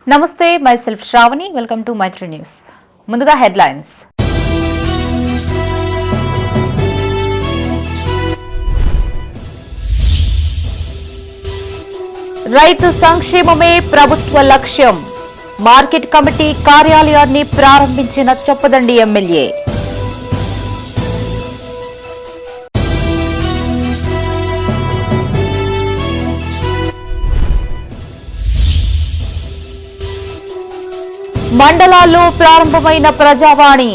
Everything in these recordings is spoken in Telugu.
నమస్తే myself Sravani welcome to Maitri news ముందుగా హెడ్లైన్స్ రైతు సంక్షేమమే ప్రభుత్వ లక్ష్యం మార్కెట్ కమిటీ కార్యాలయాన్ని ప్రారంభించిన చొప్పదండి ఎమ్మెల్యే మండలాల్లో ప్రారంభమైన ప్రజావాణి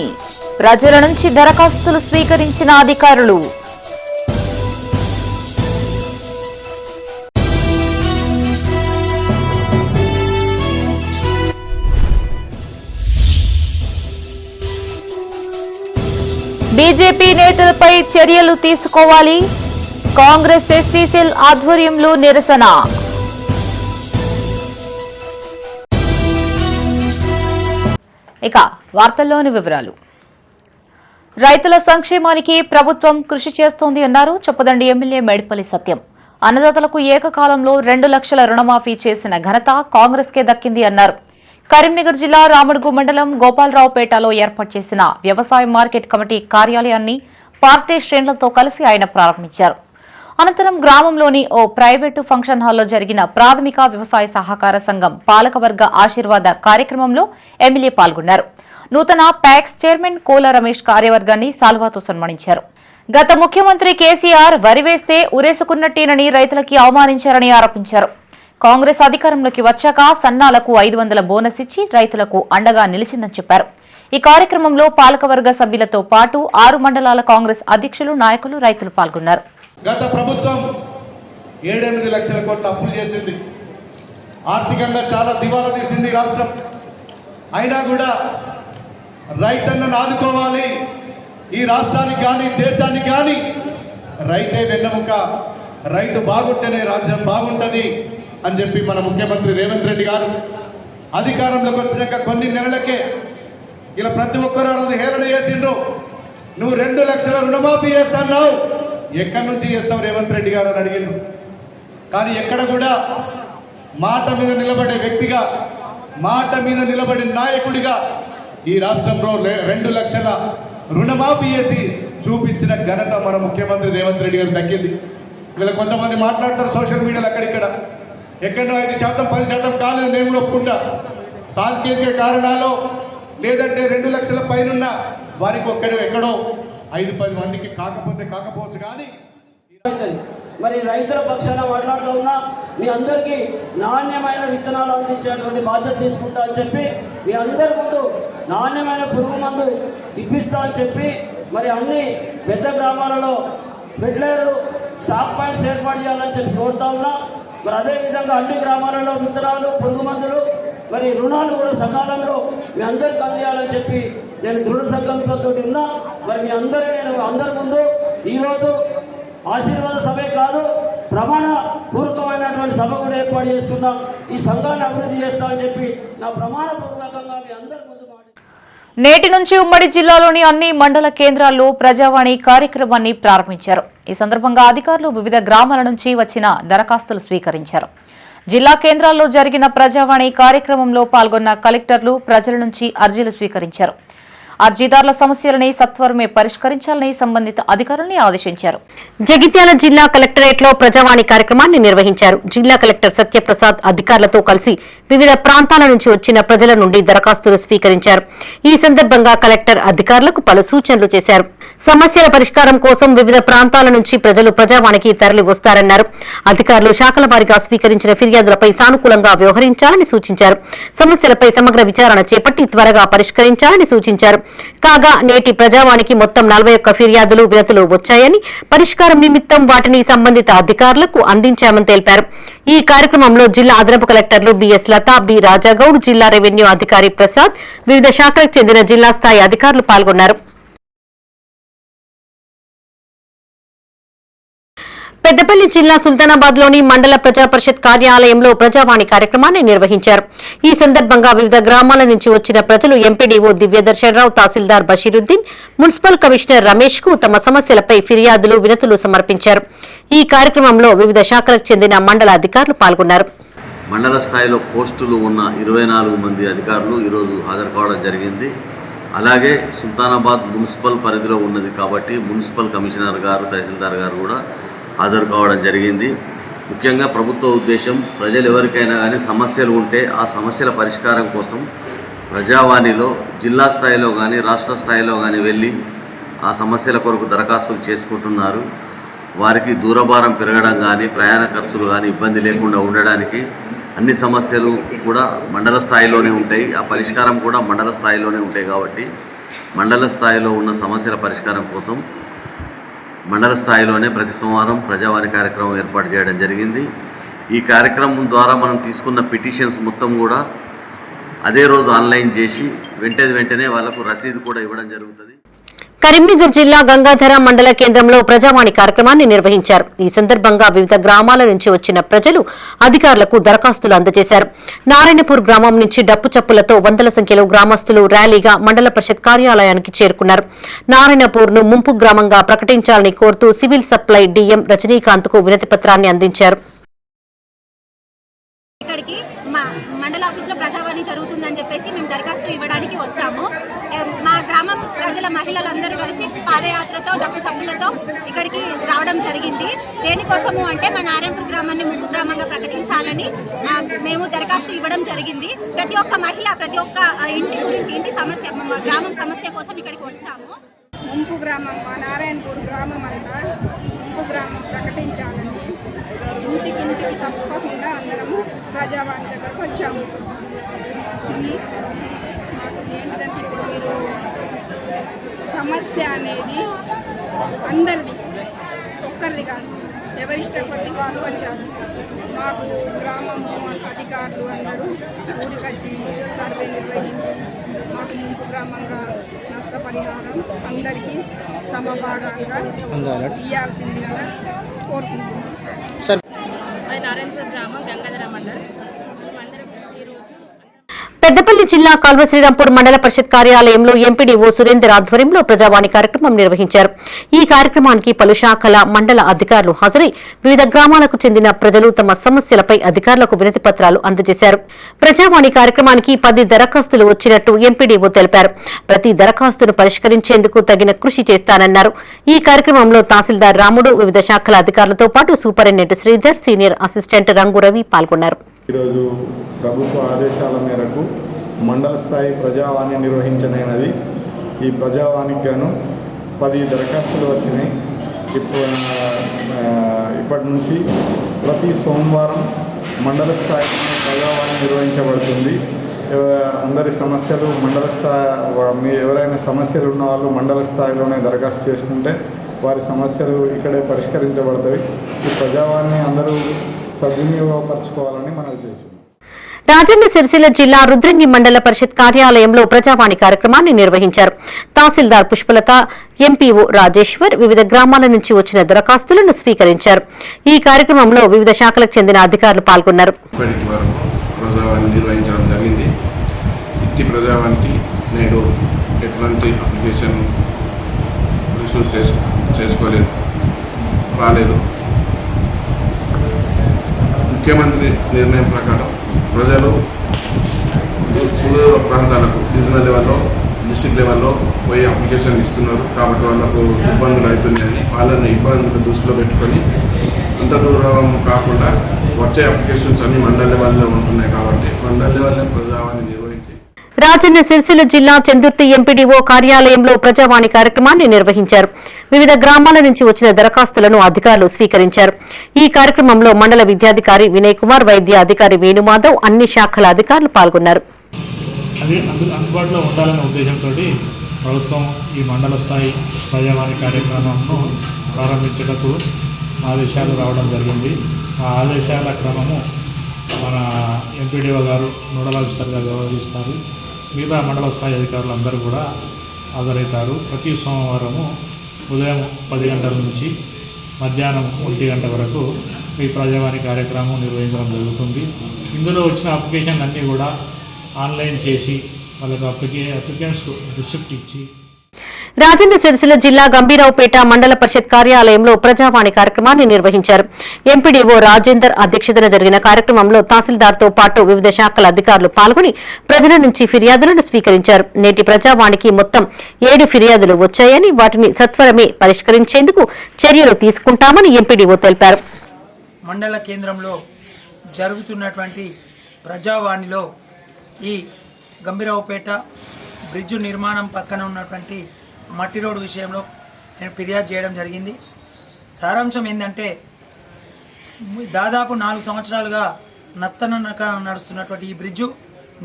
ప్రజల నుంచి దరఖాస్తులు స్వీకరించిన అధికారులు బీజేపీ నేతలపై చర్యలు తీసుకోవాలి కాంగ్రెస్ ఎస్సీ సెల్ ఆధ్వర్యంలో నిరసన ఇక వార్తల్లోని వివరాలు రైతుల సంక్షేమానికి ప్రభుత్వం కృషి చేస్తోంది అన్నారు చొప్పదండి ఎమ్మెల్యే మేడిపల్లి సత్యం అన్నదాతలకు ఏకకాలంలో 2 లక్షల రుణమాఫీ చేసిన ఘనత కాంగ్రెస్ కే దక్కింది అన్నారు కరీంనగర్ జిల్లా రామడుగు మండలం గోపాలరావుపేటలో ఏర్పాటు చేసిన వ్యవసాయ మార్కెట్ కమిటీ కార్యాలయాన్ని పార్టీ శ్రేణులతో కలిసి ఆయన ప్రారంభించారు అనంతరం గ్రామంలోని ఓ ప్రైవేటు ఫంక్షన్ హాల్లో జరిగిన ప్రాథమిక వ్యవసాయ సహకార సంఘం పాలకవర్గ ఆశీర్వాద కార్యక్రమంలో ఎమ్మెల్యే పాల్గొన్నారు నూతన ప్యాక్స్ చైర్మన్ కోల రమేష్ కార్యవర్గాన్ని సాల్వాతో సన్మానించారు గత ముఖ్యమంత్రి కేసీఆర్ వరి వేస్తే ఉరేసుకున్నట్టేనని రైతులకి అవమానించారని ఆరోపించారు కాంగ్రెస్ అధికారంలోకి వచ్చాక సన్నాలకు 500 బోనస్ ఇచ్చి రైతులకు అండగా నిలిచిందని చెప్పారు ఈ కార్యక్రమంలో పాలకవర్గ సభ్యులతో పాటు 6 మండలాల కాంగ్రెస్ అధ్యక్షులు నాయకులు రైతులు పాల్గొన్నారు గత ప్రభుత్వం 7-8 లక్షల కోట్ల అప్పులు చేసింది ఆర్థికంగా చాలా దివాలా తీసింది రాష్ట్రం అయినా కూడా రైతన్నను ఆదుకోవాలి ఈ రాష్ట్రానికి కానీ దేశానికి కానీ రైతే వెన్నెముక రైతు బాగుంటేనే రాజ్యం బాగుంటుంది అని చెప్పి మన ముఖ్యమంత్రి రేవంత్ రెడ్డి గారు అధికారంలోకి వచ్చినాక కొన్ని నెలలకే ఇలా ప్రతి ఒక్కరు హేళన చేసిండ్రు నువ్వు 2 లక్షల రుణమాఫీ చేస్తున్నావు ఎక్కడి నుంచి చేస్తావు రేవంత్ రెడ్డి గారు అని అడిగిండ్రు కానీ ఎక్కడ కూడా మాట మీద నిలబడే వ్యక్తిగా మాట మీద నిలబడే నాయకుడిగా ఈ రాష్ట్రంలో 2 లక్షల రుణమాఫీ చేసి చూపించిన ఘనత మన ముఖ్యమంత్రి రేవంత్ రెడ్డి గారు దక్కింది వీళ్ళ కొంతమంది మాట్లాడతారు సోషల్ మీడియాలో అక్కడిక్కడ ఎక్కడో 5% 10% కాలేదు నేను కూడా ఒప్పుకుంటా సాంకేతిక కారణాలు లేదంటే 2 లక్షల పైన వారికి ఎక్కడో 5-10 మందికి కాకపోవచ్చు కానీ మరి రైతుల పక్షాన మాట్లాడుతూ ఉన్నా మీ అందరికీ నాణ్యమైన విత్తనాలు అందించేటువంటి బాధ్యత తీసుకుంటా అని చెప్పి మీ అందరి ముందు నాణ్యమైన పురుగు మందు ఇప్పిస్తా అని చెప్పి మరి అన్ని పెద్ద గ్రామాలలో ఫెర్టిలైజర్ స్టాక్ పాయింట్స్ ఏర్పాటు చేయాలని చెప్పి కోరుతా ఉన్నా మరి అదేవిధంగా అన్ని గ్రామాలలో విత్తనాలు పురుగు మందులు మరి రుణాలు కూడా సకాలంలో మీ అందరికీ అందియాలని చెప్పి నేను దృఢ సంకల్పంతో ఉన్నా మరి మీ అందరి ముందు ఈరోజు ఆశీర్వాద సభే కాదు ప్రమాణ పూర్వకమైనటువంటి సభ కూడా ఏర్పాటు చేసుకున్నాం ఈ సంఘాన్ని అభివృద్ధి చేస్తామని చెప్పి నా ప్రమాణ పూర్వకంగా మీ అందరి ముందు నేటి నుంచి ఉమ్మడి జిల్లాలోని అన్ని మండల కేంద్రాల్లో ప్రజావాణి కార్యక్రమాన్ని ప్రారంభించారు ఈ సందర్భంగా అధికారులు వివిధ గ్రామాల నుంచి వచ్చిన దరఖాస్తులు స్వీకరించారు జిల్లా కేంద్రాల్లో జరిగిన ప్రజావాణి కార్యక్రమంలో పాల్గొన్న కలెక్టర్లు ప్రజల నుంచి అర్జీలు స్వీకరించారు అర్జీదారుల సమస్యలని సత్వరమే పరిష్కరించాలని సంబంధిత అధికారుల్ని ఆదేశించారు జగిత్యాల జిల్లా కలెక్టరేట్ లో ప్రజావాణి కార్యక్రమాన్ని నిర్వహించారు జిల్లా కలెక్టర్ సత్యప్రసాద్ అధికారులతో కలిసి వివిధ ప్రాంతాల నుంచి వచ్చిన ప్రజల నుండి దరఖాస్తులు స్వీకరించారు ఈ సందర్భంగా కలెక్టర్ అధికారులకు పలు సూచనలు చేశారు సమస్యల పరిష్కారం కోసం వివిధ ప్రాంతాల నుంచి ప్రజలు ప్రజావాణికి తరలి వస్తారన్నారు అధికారులు శాఖల వారీగా స్వీకరించిన ఫిర్యాదులపై సానుకూలంగా వ్యవహరించాలని సూచించారు సమస్యలపై సమగ్ర విచారణ చేపట్టి త్వరగా పరిష్కరించాలని సూచించారు కాగా నేటి ప్రజావాణికి మొత్తం 41 ఫిర్యాదులు వినతులు వచ్చాయని పరిష్కారం నిమిత్తం వాటిని సంబంధిత అధికారులకు అందించామని తెలిపారు ఈ కార్యక్రమంలో జిల్లా అదనపు కలెక్టర్లు బిఎస్ లతా బి రాజాగౌడ్ జిల్లా రెవెన్యూ అధికారి ప్రసాద్ వివిధ శాఖలకు చెందిన జిల్లా స్థాయి అధికారులు పాల్గొన్నారు పెద్దపల్లి జిల్లా సుల్తానాబాద్ లోని మండల ప్రజా పరిషత్ కార్యాలయంలో ప్రజావాణి కార్యక్రమాన్ని నిర్వహించారు ఈ సందర్భంగా వివిధ గ్రామాల నుంచి వచ్చిన ప్రజలు ఎంపీడీఓ దివ్యదర్శనరావు తహసీల్దార్ బషీరుద్దీన్ మున్సిపల్ కమిషనర్ రమేష్ కు తమ సమస్యలపై ఫిర్యాదులు వినతులు సమర్పించారు ఈ కార్యక్రమంలో వివిధ శాఖలకు చెందిన మండల అధికారులు పాల్గొన్నారు మండల స్థాయిలో పోస్టులు ఉన్న 24 మంది అధికారులు ఈరోజు హాజరు కావడం జరిగింది. అలాగే సుల్తానాబాద్ మున్సిపల్ పరిధిలో ఉన్నది కాబట్టి మున్సిపల్ కమిషనర్ గారు, తహసీల్దార్ గారు కూడా హాజరు కావడం జరిగింది. ముఖ్యంగా ప్రభుత్వ ఉద్దేశం ప్రజలు ఎవరికైనా కానీ సమస్యలు ఉంటే ఆ సమస్యల పరిష్కారం కోసం ప్రజావాణిలో జిల్లా స్థాయిలో కానీ రాష్ట్ర స్థాయిలో కానీ వెళ్ళి ఆ సమస్యల కొరకు దరఖాస్తులు చేసుకుంటున్నారు. వారికి దూరభారం పెరగడం కానీ ప్రయాణ ఖర్చులు కానీ ఇబ్బంది లేకుండా ఉండడానికి అన్ని సమస్యలు కూడా మండల స్థాయిలోనే ఉంటాయి. ఆ పరిష్కారం కూడా మండల స్థాయిలోనే ఉంటాయి కాబట్టి మండల స్థాయిలో ఉన్న సమస్యల పరిష్కారం కోసం మండల స్థాయిలోనే ప్రతి సోమవారం ప్రజావాణి కార్యక్రమం ఏర్పాటు చేయడం జరిగింది. ఈ కార్యక్రమం ద్వారా మనం తీసుకున్న పిటిషన్స్ మొత్తం కూడా అదే రోజు ఆన్లైన్ చేసి వెంటనే వాళ్ళకు రసీదు కూడా ఇవ్వడం జరుగుతుంది. కరీంనగర్ జిల్లా గంగాధర మండల కేంద్రంలో ప్రజావాణి కార్యక్రమాన్ని నిర్వహించారు. ఈ సందర్భంగా వివిధ గ్రామాల నుంచి వచ్చిన ప్రజలు అధికారులకు దరఖాస్తులు అందజేశారు. నారాయణపూర్ గ్రామం నుంచి డప్పు చప్పులతో వందల సంఖ్యలో గ్రామస్తులు ర్యాలీగా మండల పరిషత్ కార్యాలయానికి చేరుకున్నారు. నారాయణపూర్ ను ముంపు గ్రామంగా ప్రకటించాలని కోరుతూ సివిల్ సప్లై డీఎం రజనీకాంత్ కు వినతి పత్రాన్ని అందించారు. ఇక్కడికి మా మండల ఆఫీస్లో ప్రజావాణి జరుగుతుందని చెప్పేసి మేము దరఖాస్తు ఇవ్వడానికి వచ్చాము. మా గ్రామం ప్రజల మహిళలందరూ కలిసి పాదయాత్రతో డప్పు సభ్యులతో ఇక్కడికి రావడం జరిగింది. దేనికోసము అంటే మా నారాయణపూర్ గ్రామాన్ని ముంపు గ్రామంగా ప్రకటించాలని మేము దరఖాస్తు ఇవ్వడం జరిగింది. ప్రతి ఒక్క మహిళ ప్రతి ఒక్క ఇంటి గురించి ఇంటి సమస్య మా గ్రామం సమస్య కోసం ఇక్కడికి వచ్చాము. ముంపు గ్రామం మా నారాయణపూర్ గ్రామం అంతా ముంపు గ్రామం ప్రకటించాలని ఇంటికి తప్పకుండా అందరము ప్రజావాణి దగ్గరకు వచ్చాము. మాకు ఏంటంటే ఇప్పుడు మీరు సమస్య అనేది అందరిది, ఒక్కరిది కాదు, ఎవరిష్టం కొద్ది వాళ్ళు వచ్చారు. మాకు గ్రామం అధికారులు అందరూ ఊరికొచ్చి సర్వే నిర్వహించి మాకు ముంపు గ్రామంగా నష్టపరిహారం అందరికీ సమభాగంగా ఇవ్వాల్సిందిగా కోరుకుంటున్నాం. నారాయణపూర్ గ్రామం గంగాధర మండలం పెద్దపల్లి జిల్లా కాల్వ శ్రీరాంపూర్ మండల పరిషత్ కార్యాలయంలో ఎంపీడీఓ సురేందర్ ఆధ్వర్యంలో ప్రజావాణి కార్యక్రమం నిర్వహించారు. ఈ కార్యక్రమానికి పలు శాఖల మండల అధికారులు హాజరై వివిధ గ్రామాలకు చెందిన ప్రజలు తమ సమస్యలపై అధికారులకు వినతి పత్రాలు అందజేశారు. ప్రజావాణి కార్యక్రమానికి 10 దరఖాస్తులు వచ్చినట్టు ఎంపీడీఓ తెలిపారు. ప్రతి దరఖాస్తును పరిష్కరించేందుకు తగిన కృషి చేస్తానన్నారు. ఈ కార్యక్రమంలో తహసీల్దార్ రాముడు, వివిధ శాఖల అధికారులతో పాటు సూపరింటెండెంట్ శ్రీధర్, సీనియర్ అసిస్టెంట్ రంగు రవి పాల్గొన్నారు. ఈరోజు ప్రభుత్వ ఆదేశాల మేరకు మండల స్థాయి ప్రజావాణి నిర్వహించనైనది. ఈ ప్రజావాణికి గాను 10 దరఖాస్తులు వచ్చినాయి. ఇప్పటి నుంచి ప్రతి సోమవారం మండల స్థాయిలో ప్రజావాణి నిర్వహించబడుతుంది. అందరి సమస్యలు మండల స్థాయి, ఎవరైనా సమస్యలు ఉన్న వాళ్ళు మండల స్థాయిలోనే దరఖాస్తు చేసుకుంటే వారి సమస్యలు ఇక్కడే పరిష్కరించబడతాయి. ఈ ప్రజావాణి అందరూ సద్వినియోగపరచుకోవాలని మనం చేస్తున్నాం. రాజన్న సిరిసిల్ల జిల్లా రుద్రంగి మండల పరిషత్ కార్యాలయంలో ప్రజావాణి కార్యక్రమాన్ని నిర్వహించారు. తహసీల్దార్ పుష్పలత, ఎంపీఓ రాజేశ్వర్ వివిధ గ్రామాల నుంచి వచ్చిన దరఖాస్తులను స్వీకరించారు. ఈ కార్యక్రమంలో వివిధ శాఖలకు చెందిన అధికారులు పాల్గొన్నారు. ప్రజావానికి నేడు ఎటువంటి అప్లికేషన్ రిసీవ్ చేసుకోలేదు, రాలేదు. ముఖ్యమంత్రి నిర్ణయం ప్రకారం ప్రజలు సుదూర ప్రాంతాలకు డివిజనల్ లెవెల్లో, డిస్ట్రిక్ట్ లెవెల్లో పోయి అప్లికేషన్ ఇస్తున్నారు. కాబట్టి వాళ్ళకు ఇబ్బందులు అవుతున్నాయని వాళ్ళని ఇబ్బందులు దృష్టిలో పెట్టుకొని ఇంత దూరం కాకుండా వచ్చే అప్లికేషన్స్ అన్ని మండల లెవెల్లో ఉంటున్నాయి. కాబట్టి మండల లెవెల్లో ప్రజావాణి నిర్వహించి రాజన్న సిరిసిల్ల జిల్లా చందుర్తి ఎంపీడీఓ కార్యాలయంలో ప్రజావాణి కార్యక్రమాన్ని నిర్వహించారు. వివిధ గ్రామాల నుంచి వచ్చిన దరఖాస్తులను అధికారులు స్వీకరించారు. ఈ కార్యక్రమంలో మండల విద్యాధికారి వినయ్ కుమార్, వైద్య అధికారి వేణుమాధవ్, అన్ని శాఖల అధికారులు పాల్గొన్నారు. అందుబాటులో ఉండాలనే ఉద్దేశంతో ప్రభుత్వం ఈ మండల స్థాయి ప్రజావాణి కార్యక్రమంను ప్రారంభించేటప్పుడు ఆదేశాలు రావడం జరిగింది. ఆ ఆదేశాల క్రమము మన ఎంపీడీఓ గారు నోడల్ ఆఫీసర్గా వ్యవహరిస్తారు. మిగతా మండల స్థాయి అధికారులు అందరూ కూడా హాజరవుతారు. ప్రతి సోమవారము ఉదయం 10 గంటల నుంచి మధ్యాహ్నం 1 గంట వరకు ఈ ప్రజావాణి కార్యక్రమం నిర్వహించడం జరుగుతుంది. ఇందులో వచ్చిన అప్లికేషన్లు అన్నీ కూడా ఆన్లైన్ చేసి వాళ్ళకు అప్లికెంట్స్కు రిసిప్ట్ ఇచ్చి రాజన్న సిరిసిల్ల జిల్లా గంభీరావుపేట మండల పరిషత్ కార్యాలయంలో ప్రజావాణి కార్యక్రమాన్ని నిర్వహించారు. ఎంపీడీఓ రాజేందర్ అధ్యక్షతన జరిగిన కార్యక్రమంలో తహసీల్దార్తో పాటు వివిధ శాఖల అధికారులు పాల్గొని ప్రజల నుంచి ఫిర్యాదులను స్వీకరించారు. నేటి ప్రజావాణికి మొత్తం 7 ఫిర్యాదులు వచ్చాయని, వాటిని సత్వరమే పరిష్కరించేందుకు చర్యలు తీసుకుంటామని ఎంపీడీఓ తెలిపారు. మండల కేంద్రంలో జరుగుతున్నటువంటి ప్రజావాణిలో ఈ గంభీరావుపేట బ్రిడ్జు నిర్మాణం పక్కన ఉన్నటువంటి మట్టి రోడ్డు విషయంలో నేను ఫిర్యాదు చేయడం జరిగింది. సారాంశం ఏంటంటే, దాదాపు 4 సంవత్సరాలుగా నడుస్తున్నటువంటి ఈ బ్రిడ్జు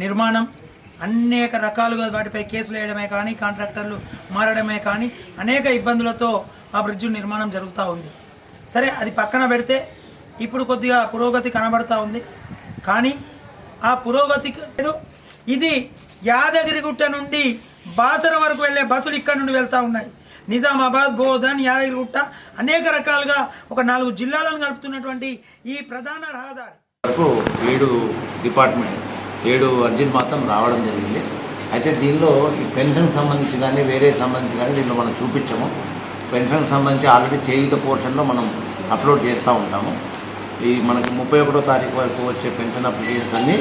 నిర్మాణం అనేక రకాలుగా వాటిపై కేసులు వేయడమే కానీ, కాంట్రాక్టర్లు మారడమే కానీ అనేక ఇబ్బందులతో ఆ బ్రిడ్జు నిర్మాణం జరుగుతూ ఉంది. సరే, అది పక్కన పెడితే ఇప్పుడు కొద్దిగా పురోగతి కనబడుతూ ఉంది. కానీ ఆ పురోగతి ఇది యాదగిరిగుట్ట నుండి బాసర వరకు వెళ్ళే బస్సులు ఇక్కడ నుండి వెళ్తూ ఉన్నాయి. నిజామాబాద్, బోధన్, యాదగిరిగుట్ట అనేక రకాలుగా ఒక 4 జిల్లాలను కలుపుతున్నటువంటి ఈ ప్రధాన రహదారి వరకు 7 డిపార్ట్మెంట్ 7 అర్జీలు మాత్రం రావడం జరిగింది. అయితే దీనిలో ఈ పెన్షన్ సంబంధించి కానీ వేరే సంబంధించి కానీ దీనిలో మనం చూపించాము. పెన్షన్ సంబంధించి ఆల్రెడీ చేయుత పోర్షన్లో మనం అప్లోడ్ చేస్తూ ఉంటాము. ఈ మనకి 31వ తారీఖు వరకు వచ్చే పెన్షన్ అప్లికేషన్స్ అన్నీ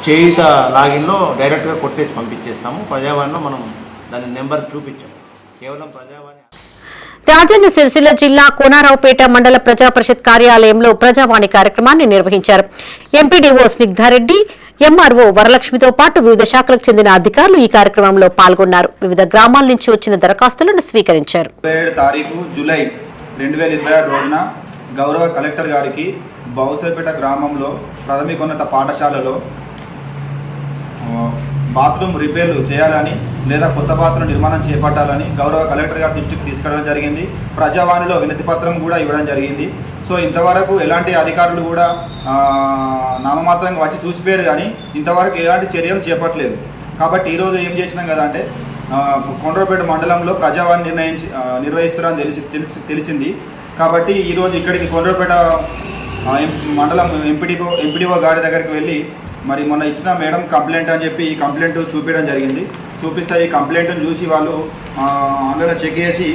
చేయుత లాగిన్లో డైరెక్ట్గా కొట్టేసి పంపించేస్తాము. ప్రజావాణిలో మనం దాని నెంబర్ చూపించాము. కేవలం ప్రజావాణి. రాజన్న సిరిసిల్ల జిల్లా కోనారావుపేట మండల ప్రజా పరిషత్ కార్యాలయంలో ప్రజావాణి కార్యక్రమాన్ని నిర్వహించారు. ఎంపీడీఓ స్నిగ్ధారెడ్డి, ఎంఆర్ఓ వరలక్ష్మితో పాటు వివిధ శాఖలకు చెందిన అధికారులు ఈ కార్యక్రమంలో పాల్గొన్నారు. వివిధ గ్రామాల నుంచి వచ్చిన దరఖాస్తులను స్వీకరించారు. 27 తారీఖు జూలై 2026 రోజున గౌరవ కలెక్టర్ గారికి బౌసపేట గ్రామంలో ప్రాథమికోన్నత పాఠశాలలో బాత్రూమ్ రిపేర్లు చేయాలని లేదా కొత్త బాత్రూమ్ నిర్మాణం చేపట్టాలని గౌరవ కలెక్టర్ గారి దృష్టికి తీసుకెళ్ళడం జరిగింది. ప్రజావాణిలో వినతి పత్రం కూడా ఇవ్వడం జరిగింది. సో ఇంతవరకు ఎలాంటి అధికారులు కూడా నామమాత్రంగా వచ్చి చూసిపోయారు, కానీ ఇంతవరకు ఎలాంటి చర్యలు చేపట్టలేదు. కాబట్టి ఈరోజు ఏం చేసినాం కదా అంటే, కొండ్రపేట మండలంలో ప్రజావాణి నిర్వహిస్తున్నారని తెలిసింది. కాబట్టి ఈరోజు ఇక్కడికి కొండ్రపేట మండలం ఎంపీడీఓ గారి దగ్గరికి వెళ్ళి మరి మొన్న ఇచ్చిన మేడం కంప్లైంట్ అని చెప్పి ఈ కంప్లైంట్ చూపించడం జరిగింది. చూపిస్తే ఈ కంప్లైంట్ని చూసి వాళ్ళు ఆన్లైన్లో చెక్ చేసి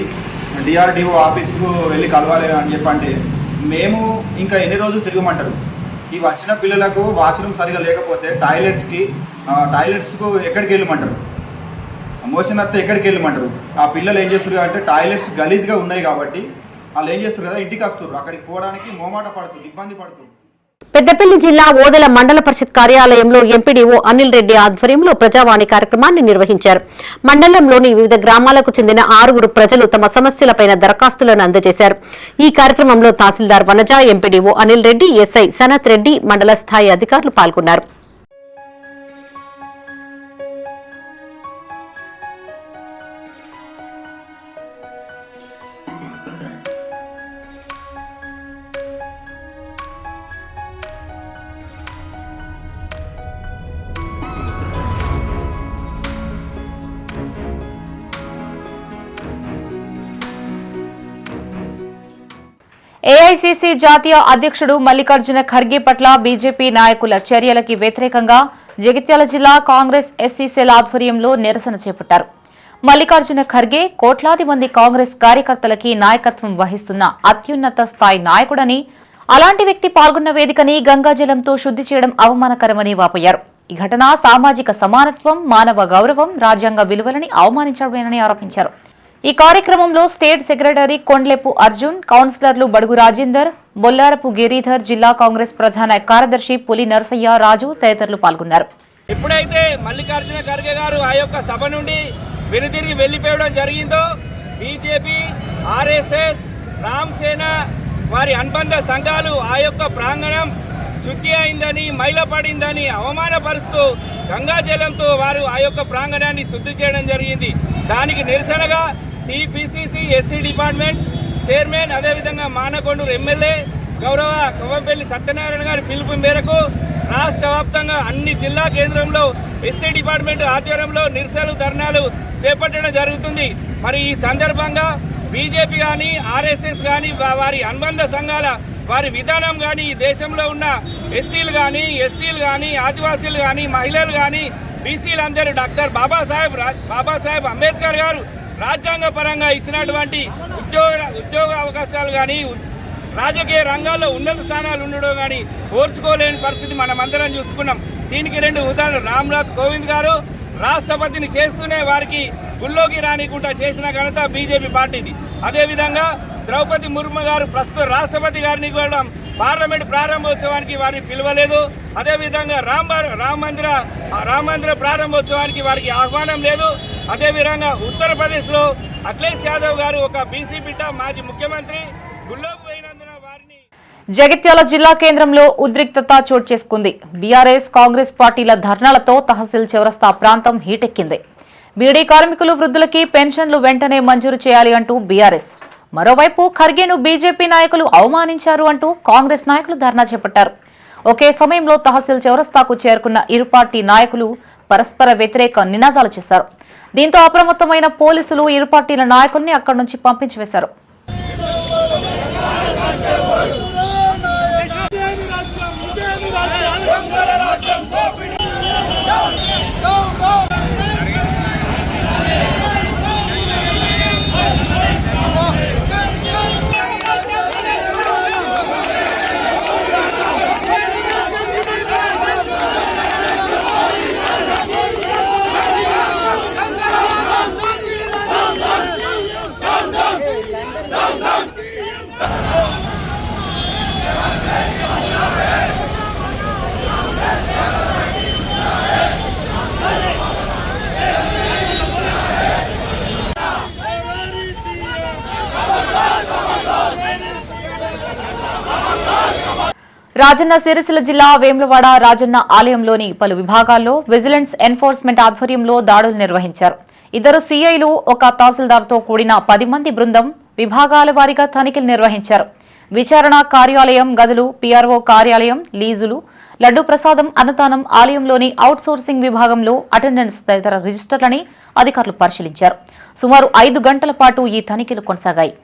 డిఆర్డిఓ ఆఫీస్కు వెళ్ళి కలవాలి అని చెప్పి అంటే, మేము ఇంకా ఎన్ని రోజులు తిరగమంటారు? ఈ వచ్చిన పిల్లలకు వాష్రూమ్ సరిగా లేకపోతే టాయిలెట్స్కు ఎక్కడికి వెళ్ళమంటారు? మోషన్ వస్తే ఎక్కడికి వెళ్ళమంటారు? ఆ పిల్లలు ఏం చేస్తారు అంటే, టాయిలెట్స్ గలీజ్గా ఉన్నాయి కాబట్టి వాళ్ళు ఏం చేస్తారు కదా, ఇంటికి వస్తారు, అక్కడికి పోవడానికి మోమాట పడుతుంది, ఇబ్బంది పడుతుంది. పెద్దపల్లి జిల్లా ఓదెల మండల పరిషత్ కార్యాలయంలో ఎంపీడీఓ అనిల్ రెడ్డి ఆధ్వర్యంలో ప్రజావాణి కార్యక్రమాన్ని నిర్వహించారు. మండలంలోని వివిధ గ్రామాలకు చెందిన 6 ప్రజలు తమ సమస్యలపై దరఖాస్తులను అందజేశారు. ఈ కార్యక్రమంలో తహసీల్దార్ వనజ, ఎంపీడీఓ అనిల్ రెడ్డి, ఎస్ఐ సనత్ రెడ్డి, మండల స్థాయి అధికారులు పాల్గొన్నారు. ఏఐసీసీ జాతీయ అధ్యక్షుడు మల్లికార్జున ఖర్గే పట్ల బీజేపీ నాయకుల చర్యలకి వ్యతిరేకంగా జగిత్యాల జిల్లా కాంగ్రెస్ ఎస్సీ సెల్ ఆధ్వర్యంలో నిరసన చేపట్టారు. మల్లికార్జున ఖర్గే కోట్లాది మంది కాంగ్రెస్ కార్యకర్తలకి నాయకత్వం వహిస్తున్న అత్యున్నత స్థాయి నాయకుడని, అలాంటి వ్యక్తి పాల్గొన్న వేదికని గంగాజలంతో శుద్ధి చేయడం అవమానకరమని వాపోయారు. ఈ ఘటన సామాజిక సమానత్వం, మానవ గౌరవం, రాజ్యాంగ విలువలని అవమానించడమేనని ఆరోపించారు. ఈ కార్యక్రమంలో స్టేట్ సెక్రటరీ కొండ్లెపు అర్జున్, కౌన్సిలర్లు బడుగు రాజేందర్, బొల్లారపు గిరిధర్, జిల్లా కాంగ్రెస్ ప్రధాన కార్యదర్శి పులి నరసయ్య, రాజు తదితరులు పాల్గొన్నారు. ఎప్పుడైతే మల్లికార్జున ఖర్గే గారు ఆ యొక్క సభ నుండి వెనుతిరిగి వెళ్లిపోవడం జరిగిందో, బీజేపీ, ఆర్ఎస్ఎస్, రామ్ సేన వారి అనుబంధ సంఘాలు ఆ యొక్క ప్రాంగణం శుద్ధి అయిందని, మైలపడిందని అవమానపరుస్తూ గంగాజలంతో వారు ఆ యొక్క ప్రాంగణాన్ని శుద్ధి చేయడం జరిగింది. దానికి నిరసనగా టీపీసీసీ ఎస్సీ డిపార్ట్మెంట్ చైర్మన్, అదేవిధంగా మానకొండూరు ఎమ్మెల్యే గౌరవ కవ్వంపల్లి సత్యనారాయణ గారి పిలుపు మేరకు రాష్ట్ర వ్యాప్తంగా అన్ని జిల్లా కేంద్రంలో ఎస్సీ డిపార్ట్మెంట్ ఆధ్వర్యంలో నిరసనలు, ధర్నాలు చేపట్టడం జరుగుతుంది. మరి ఈ సందర్భంగా బీజేపీ కానీ, ఆర్ఎస్ఎస్ కానీ, వారి అనుబంధ సంఘాల వారి విధానం కానీ, ఈ దేశంలో ఉన్న ఎస్సీలు కానీ, ఎస్టీలు కానీ, ఆదివాసీలు కానీ, మహిళలు కానీ, బీసీలందరూ డాక్టర్ బాబాసాహెబ్ అంబేద్కర్ గారు రాజ్యాంగ పరంగా ఇచ్చినటువంటి ఉద్యోగ అవకాశాలు కానీ రాజకీయ రంగాల్లో ఉన్నత స్థానాలు ఉండడం కానీ ఓర్చుకోలేని పరిస్థితి మనమందరం చూసుకున్నాం. దీనికి 2 ఉదాహరణలు. రామ్నాథ్ కోవింద్ గారు రాష్ట్రపతిని చేస్తూనే వారికి గుళ్ళోకి రానికుండా చేసిన ఘనత బీజేపీ పార్టీది. అదేవిధంగా ద్రౌపది ముర్ము గారు ప్రస్తుత రాష్ట్రపతి గారిని కూడా పార్లమెంట్ ప్రారంభోత్సవానికి వారిని పిలవలేదు. అదేవిధంగా రామ మందిర ప్రారంభోత్సవానికి వారికి ఆహ్వానం లేదు. అదేవిధంగా ఉత్తరప్రదేశ్లో అఖిలేష్ యాదవ్ గారు ఒక బీసీ బిడ్డ మాజీ ముఖ్యమంత్రి గుళ్ళోకి పోయినందున వారిని. జగిత్యాల జిల్లా కేంద్రంలో ఉద్రిక్తత చోటు చేసుకుంది. బీఆర్ఎస్ కాంగ్రెస్ పార్టీల ధర్నాలతో తహసీల్ చౌరస్తా ప్రాంతం హీటెక్కింది. బీడీ కార్మికులు వృద్ధులకి పెన్షన్లు వెంటనే మంజూరు చేయాలి అంటూ బీఆర్ఎస్, మరోవైపు ఖర్గేను బీజేపీ నాయకులు అవమానించారు అంటూ కాంగ్రెస్ నాయకులు ధర్నా చేపట్టారు. ఒకే సమయంలో తహసీల్ చౌరస్తాకు చేరుకున్న ఇరు పార్టీ నాయకులు పరస్పర వ్యతిరేక నినాదాలు చేశారు. దీంతో అప్రమత్తమైన పోలీసులు ఇరు పార్టీల నాయకుల్ని అక్కడి నుంచి పంపించి వేశారు. రాజన్న సిరిసిల్ల జిల్లా వేములవాడ రాజన్న ఆలయంలోని పలు విభాగాల్లో విజిలెన్స్ ఎన్ఫోర్స్మెంట్ ఆధ్వర్యంలో దాడులు నిర్వహించారు. 2 సీఐలు, 1 తహసీల్దార్తో కూడిన 10 మంది బృందం విభాగాల వారీగా తనిఖీలు నిర్వహించారు. విచారణ కార్యాలయం గదులు, పీఆర్ఓ కార్యాలయం, లీజులు, లడ్డు ప్రసాదం, అన్నదానం, ఆలయంలోని అవుట్సోర్సింగ్ విభాగంలో అటెండెన్స్ తదితర రిజిస్టర్లని అధికారులు పరిశీలించారు. సుమారు 5 గంటల పాటు ఈ తనిఖీలు కొనసాగాయి.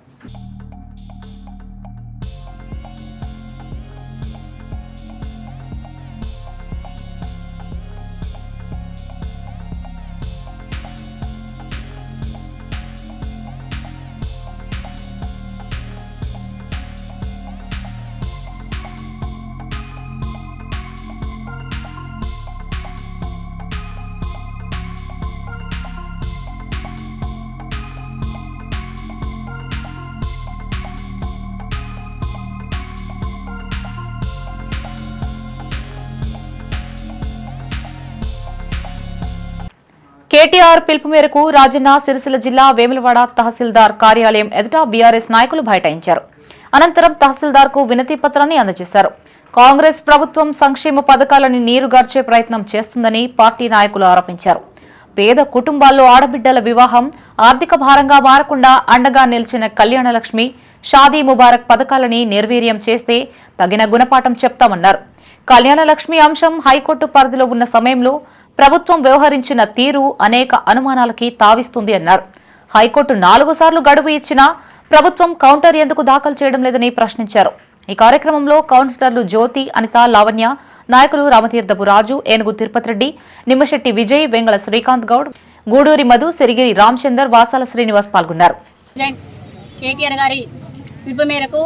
కేటీఆర్ పిలుపు మేరకు రాజన్న సిరిసిల్ల జిల్లా వేములవాడ తహసీల్దార్ కార్యాలయం ఎదుట బీఆర్ఎస్ నాయకులు బైఠాయించారు. అనంతరం తహసీల్దార్కు వినతి పత్రాన్ని అందజేశారు. కాంగ్రెస్ ప్రభుత్వం సంక్షేమ పథకాలను నీరుగార్చే ప్రయత్నం చేస్తుందని పార్టీ నాయకులు ఆరోపించారు. పేద కుటుంబాల్లో ఆడబిడ్డల వివాహం ఆర్థిక భారంగా మారకుండా అండగా నిలిచిన కళ్యాణలక్ష్మి, షాదీ ముబారక్ పథకాలని నిర్వీర్యం చేస్తే తగిన గుణపాఠం చెప్తామన్నారు. కళ్యాణలక్ష్మి అంశం హైకోర్టు పరిధిలో ఉన్న సమయంలో ప్రభుత్వం వ్యవహరించిన తీరు అనేక అనుమానాలకి తావిస్తుంది అన్నారు. హైకోర్టు 4 సార్లు గడువు ఇచ్చినా ప్రభుత్వం కౌంటర్ ఎందుకు దాఖలు చేయడం లేదని ప్రశ్నించారు. ఈ కార్యక్రమంలో కౌన్సిలర్లు జ్యోతి, అనిత, లావణ్య, నాయకులు రామతీర్థపు రాజు, ఏనుగు తిరుపతి రెడ్డి, నిమ్మశెట్టి విజయ్, వెంగళ శ్రీకాంత్ గౌడ్, గూడూరి మధు, సిరిగిరి రామచందర్, వాసాల శ్రీనివాస్ పాల్గొన్నారు. కేటీఆర్ గారి పిలుపు మేరకు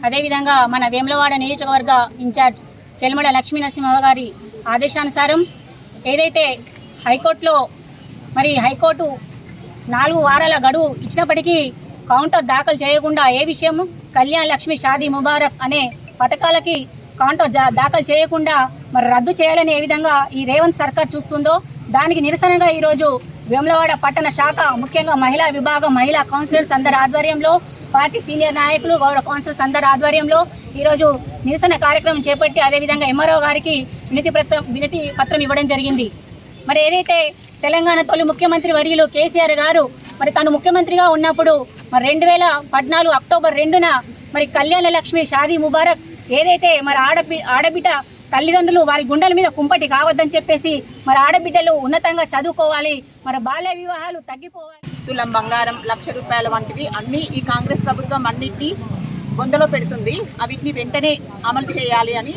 అదేవిధంగా మన వేములవాడ నియోజకవర్గ ఇన్ఛార్జ్ చెల్మడ లక్ష్మీ నరసింహ గారి ఆదేశానుసారం ఏదైతే హైకోర్టులో హైకోర్టు 4 వారాల గడువు ఇచ్చినప్పటికీ కౌంటర్ దాఖలు చేయకుండా ఏ విషయము కళ్యాణ్ లక్ష్మి, షాదీ ముబారక్ అనే పథకాలకి కౌంటర్ దాఖలు చేయకుండా రద్దు చేయాలని ఏ విధంగా ఈ రేవంత్ సర్కార్ చూస్తుందో దానికి నిరసనగా ఈరోజు వేములవాడ పట్టణ శాఖ, ముఖ్యంగా మహిళా విభాగం, మహిళా కౌన్సిలర్స్ అందరి ఆధ్వర్యంలో, పార్టీ సీనియర్ నాయకులు, గౌరవ కౌన్సిలర్స్ అందరి ఆధ్వర్యంలో ఈరోజు నిరసన కార్యక్రమం చేపట్టి అదేవిధంగా ఎంఆర్ఓ గారికి వినతి పత్రం ఇవ్వడం జరిగింది. ఏదైతే తెలంగాణ తొలి ముఖ్యమంత్రి వర్యులు కేసీఆర్ గారు తను ముఖ్యమంత్రిగా ఉన్నప్పుడు 2014 అక్టోబర్ 2న కళ్యాణ లక్ష్మి, షాదీ ముబారక్ ఏదైతే ఆడబిడ్డ తల్లిదండ్రులు వారి గుండెల మీద కుంపటి కావద్దని చెప్పేసి ఆడబిడ్డలు ఉన్నతంగా చదువుకోవాలి, బాల్య వివాహాలు తగ్గిపోవాలి, తులం బంగారం, ₹1,00,000 వంటివి అన్ని ఈ కాంగ్రెస్ ప్రభుత్వం అన్నిటినీ బొందలో పెడుతుంది. వీటిని వెంటనే అమలు చేయాలి అని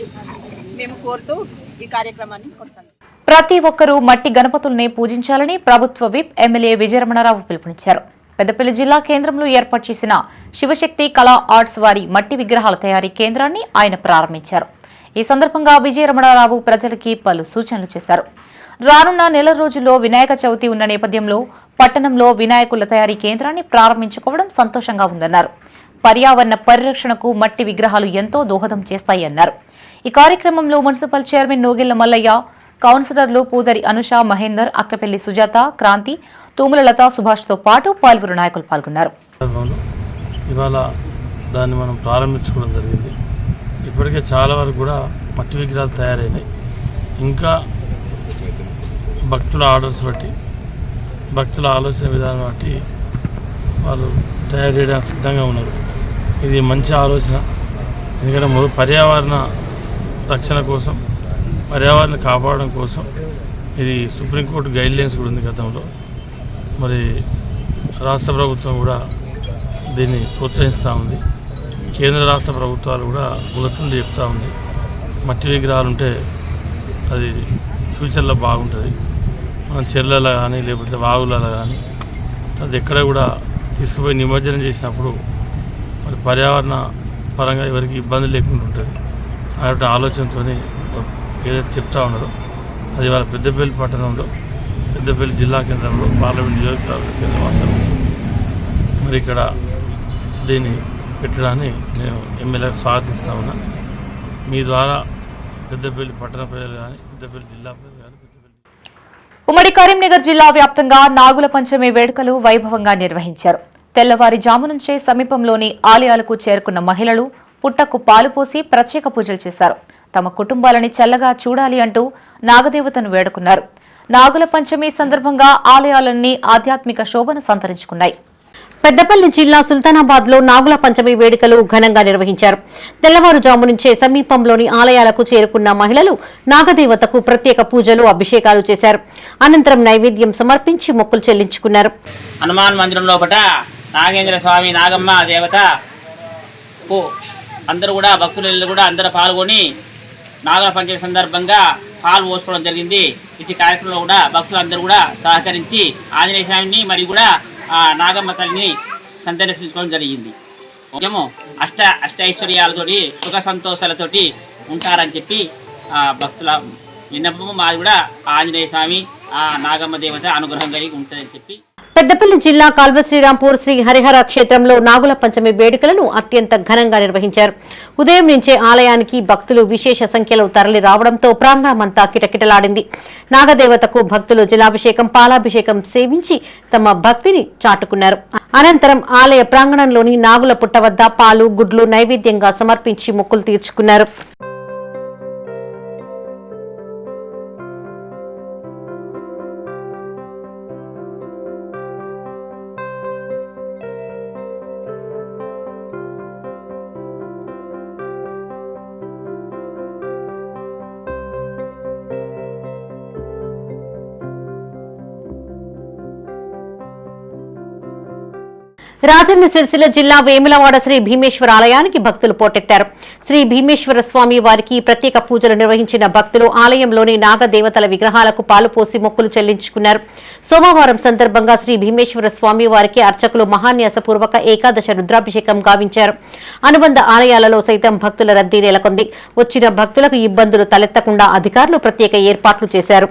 మేము కోరుతూ ఈ కార్యక్రమాన్ని కొనసాగిస్తాం. ప్రతి ఒక్కరూ మట్టి గణపతుల్ని పూజించాలని ప్రభుత్వ విప్ ఎమ్మెల్యే విజయరమణారావు పిలుపునిచ్చారు. పెద్దపల్లి జిల్లా కేంద్రంలో ఏర్పాటు చేసిన శివశక్తి కళా ఆర్ట్స్ వారి మట్టి విగ్రహాల తయారీ కేంద్రాన్ని ఆయన ప్రారంభించారు. ఈ సందర్భంగా విజయరమణారావు ప్రజలకి పలు సూచనలు చేశారు. రానున్న నెల రోజుల్లో వినాయక చవితి ఉన్న నేపథ్యంలో పట్టణంలో వినాయకుల తయారీ కేంద్రాన్ని ప్రారంభించుకోవడం సంతోషంగా ఉందన్నారు. పర్యావరణ పరిరక్షణకు మట్టి విగ్రహాలు ఎంతో దోహదం చేస్తాయన్నారు. ఈ కార్యక్రమంలో మున్సిపల్ చైర్మన్ నోగిళ్ల మల్లయ్య, కౌన్సిలర్లు పూదరి అనుష, మహేందర్, అక్కపల్లి సుజాత, క్రాంతి, తూముల లత, సుభాష్తో పాటు పలువురు నాయకులు పాల్గొన్నారు. ఇవాళ దాన్ని మనం ప్రారంభించుకోవడం జరిగింది. ఇప్పటికే చాలా వరకు కూడా మట్టి విగ్రహాలు తయారైనాయి. ఇంకా భక్తుల ఆర్డర్స్ బట్టి, భక్తుల ఆలోచన విధానం బట్టి వాళ్ళు తయారు చేయడానికి సిద్ధంగా ఉన్నారు. ఇది మంచి ఆలోచన. ఎందుకంటే పర్యావరణ రక్షణ కోసం, పర్యావరణం కాపాడడం కోసం ఇది సుప్రీంకోర్టు గైడ్లైన్స్ కూడా ఉంది గతంలో. మరి రాష్ట్ర ప్రభుత్వం కూడా దీన్ని ప్రోత్సహిస్తూ ఉంది. కేంద్ర రాష్ట్ర ప్రభుత్వాలు కూడా మొదటి చెప్తూ ఉంది మట్టి విగ్రహాలు ఉంటే అది ఫ్యూచర్లో బాగుంటుంది. మనం చెర్లలో కానీ లేకపోతే వాగులలో కానీ అది ఎక్కడ కూడా తీసుకుపోయి నిమజ్జనం చేసినప్పుడు మరి పర్యావరణ పరంగా ఎవరికి ఇబ్బంది లేకుండా ఉంటుంది అనే ఆలోచనతో ఏదైతే చెప్తా ఉన్నారో అది వాళ్ళ పెద్దపల్లి పట్టణంలో, పెద్దపల్లి జిల్లా కేంద్రంలో, పార్లమెంట్ నియోజకవర్గ కేంద్రం మరి ఇక్కడ దీన్ని పెట్టడాన్ని నేను ఎమ్మెల్యేగా స్వాగతిస్తా ఉన్నా. మీ ద్వారా పెద్దపల్లి పట్టణ ప్రజలు కానీ, పెద్దపల్లి జిల్లా ప్రజలు కానీ, ఉమ్మడి కరీంనగర్ జిల్లా వ్యాప్తంగా నాగుల పంచమి వేడుకలు వైభవంగా నిర్వహించారు. తెల్లవారుజాము నుంచే సమీపంలోని ఆలయాలకు చేరుకున్న మహిళలు పుట్టకు పాలు పోసి ప్రత్యేక పూజలు చేశారు. తమ కుటుంబాలని చల్లగా చూడాలి అంటూ నాగదేవతను వేడుకున్నారు. నాగుల పంచమి సందర్భంగా ఆలయాలన్నీ ఆధ్యాత్మిక శోభను సంతరించుకున్నాయి. పెద్దపల్లి జిల్లా సుల్తానాబాద్ లో నాగుల పంచమి వేడుకలు ఘనంగా నిర్వహించారు. తెల్లవారుజాము నుంచే సమీపంలోని ఆలయాలకు చేరుకున్న మహిళలు నాగదేవతకు ప్రత్యేక పూజలు, అభిషేకాలు చేశారు. అనంతరం నైవేద్యం సమర్పించి మొక్కులు చెల్లించుకున్నారు. హనుమాన్ మందిరం లోపల నాగేంద్ర స్వామి, నాగమ్మ దేవత అందరూ కూడా భక్తులు కూడా అందరూ పాల్గొని నాగుల పంచమి సందర్భంగా పాలు పోసుకోవడం జరిగింది. ఇటు కార్యక్రమంలో కూడా భక్తులందరూ కూడా సహకరించి ఆంజనేయ స్వామిని మరియు కూడా నాగమ్మ తల్లిని సందర్శించుకోవడం జరిగింది. ముఖ్యము అష్టైశ్వర్యాలతోటి సుఖ సంతోషాలతోటి ఉంటారని చెప్పి భక్తుల విన్నపము. మాది కూడా ఆంజనేయ స్వామి, నాగమ్మ దేవత అనుగ్రహం కలిగి ఉంటుందని చెప్పి. పెద్దపల్లి జిల్లా కాల్వ శ్రీరాంపూర్ శ్రీ హరిహర క్షేత్రంలో నాగుల పంచమి వేడుకలను అత్యంత ఘనంగా నిర్వహించారు. ఉదయం నుంచే ఆలయానికి భక్తులు విశేష సంఖ్యలో తరలి రావడంతో ప్రాంగణమంతా కిటకిటలాడింది. నాగదేవతకు భక్తులు జలాభిషేకం, పాలాభిషేకం సేవించి తమ భక్తిని చాటుకున్నారు. అనంతరం ఆలయ ప్రాంగణంలోని నాగుల పుట్ట వద్ద పాలు, గుడ్లు నైవేద్యంగా సమర్పించి మొక్కులు తీర్చుకున్నారు. రాజన్న సిరిసిల్ల జిల్లా వేములవాడ శ్రీ భీమేశ్వర ఆలయానికి భక్తులు పోటెత్తారు. శ్రీ భీమేశ్వర స్వామి వారికి ప్రత్యేక పూజలు నిర్వహించిన భక్తులు ఆలయంలోని నాగదేవతల విగ్రహాలకు పాలు పోసి మొక్కులు చెల్లించుకున్నారు. సోమవారం సందర్భంగా శ్రీ భీమేశ్వర స్వామి వారికి అర్చకులు మహాన్యాసపూర్వక ఏకాదశ రుద్రాభిషేకం గావించారు. అనుబంధ ఆలయాలలో సైతం భక్తుల రద్దీ నెలకొంది. వచ్చిన భక్తులకు ఇబ్బందులు తలెత్తకుండా అధికారులు ప్రత్యేక ఏర్పాట్లు చేశారు.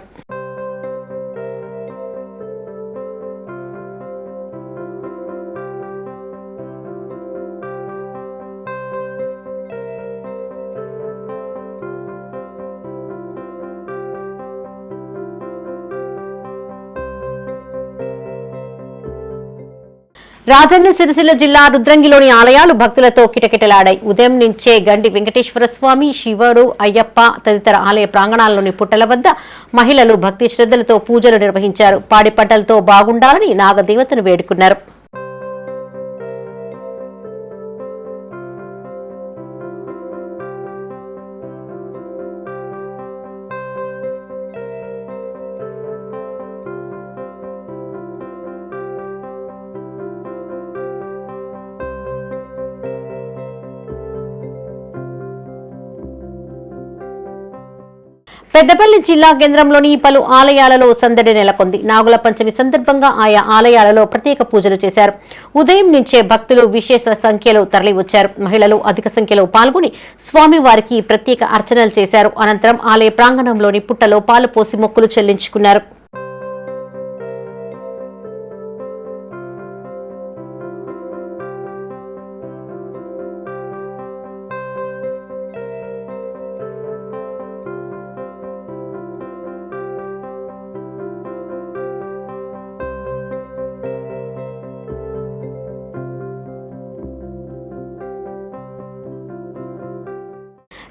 రాజన్న సిరిసిల్ల జిల్లా రుద్రంగిలోని ఆలయాలు భక్తులతో కిటకిటలాడాయి. ఉదయం నుంచే గండి వెంకటేశ్వర స్వామి, శివుడు, అయ్యప్ప తదితర ఆలయ ప్రాంగణాల్లోని పుట్టల వద్ద మహిళలు భక్తి శ్రద్ధలతో పూజలు నిర్వహించారు. పాడి పంటలతో బాగుండాలని నాగదేవతను వేడుకున్నారు. పెద్దపల్లి జిల్లా కేంద్రంలోని పలు ఆలయాలలో సందడి నెలకొంది. నాగుల పంచమి సందర్భంగా ఆయా ఆలయాలలో ప్రత్యేక పూజలు చేశారు. ఉదయం నుంచే భక్తులు విశేష సంఖ్యలో తరలివచ్చారు. మహిళలు అధిక సంఖ్యలో పాల్గొని స్వామివారికి ప్రత్యేక అర్చనలు చేశారు. అనంతరం ఆలయ ప్రాంగణంలోని పుట్టలో పాలు పోసి మొక్కులు చెల్లించుకున్నారు.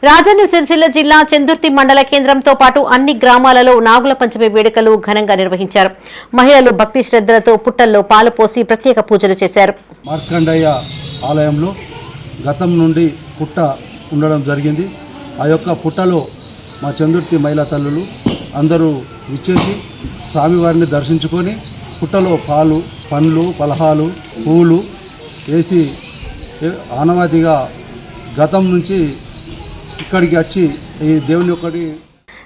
రాజన్న సిరిసిల్ల జిల్లా చందుర్తి మండల కేంద్రంతో పాటు అన్ని గ్రామాలలో నాగుల పంచమి వేడుకలు ఘనంగా నిర్వహించారు. మహిళలు భక్తి శ్రద్ధలతో పుట్టల్లో పాలు పోసి ప్రత్యేక పూజలు చేశారు. మార్కండయ్య ఆలయంలో గతం నుండి పుట్ట ఉండడం జరిగింది. ఆ యొక్క పుట్టలో మా చందుర్తి మహిళా తల్లులు అందరూ విచ్చేసి స్వామివారిని దర్శించుకొని పుట్టలో పాలు, పండ్లు, పలహాలు, పూలు వేసి ఆనవాయితీగా గతం నుంచి ఇక్కడికి వచ్చి ఈ దేవుని ఒకటి.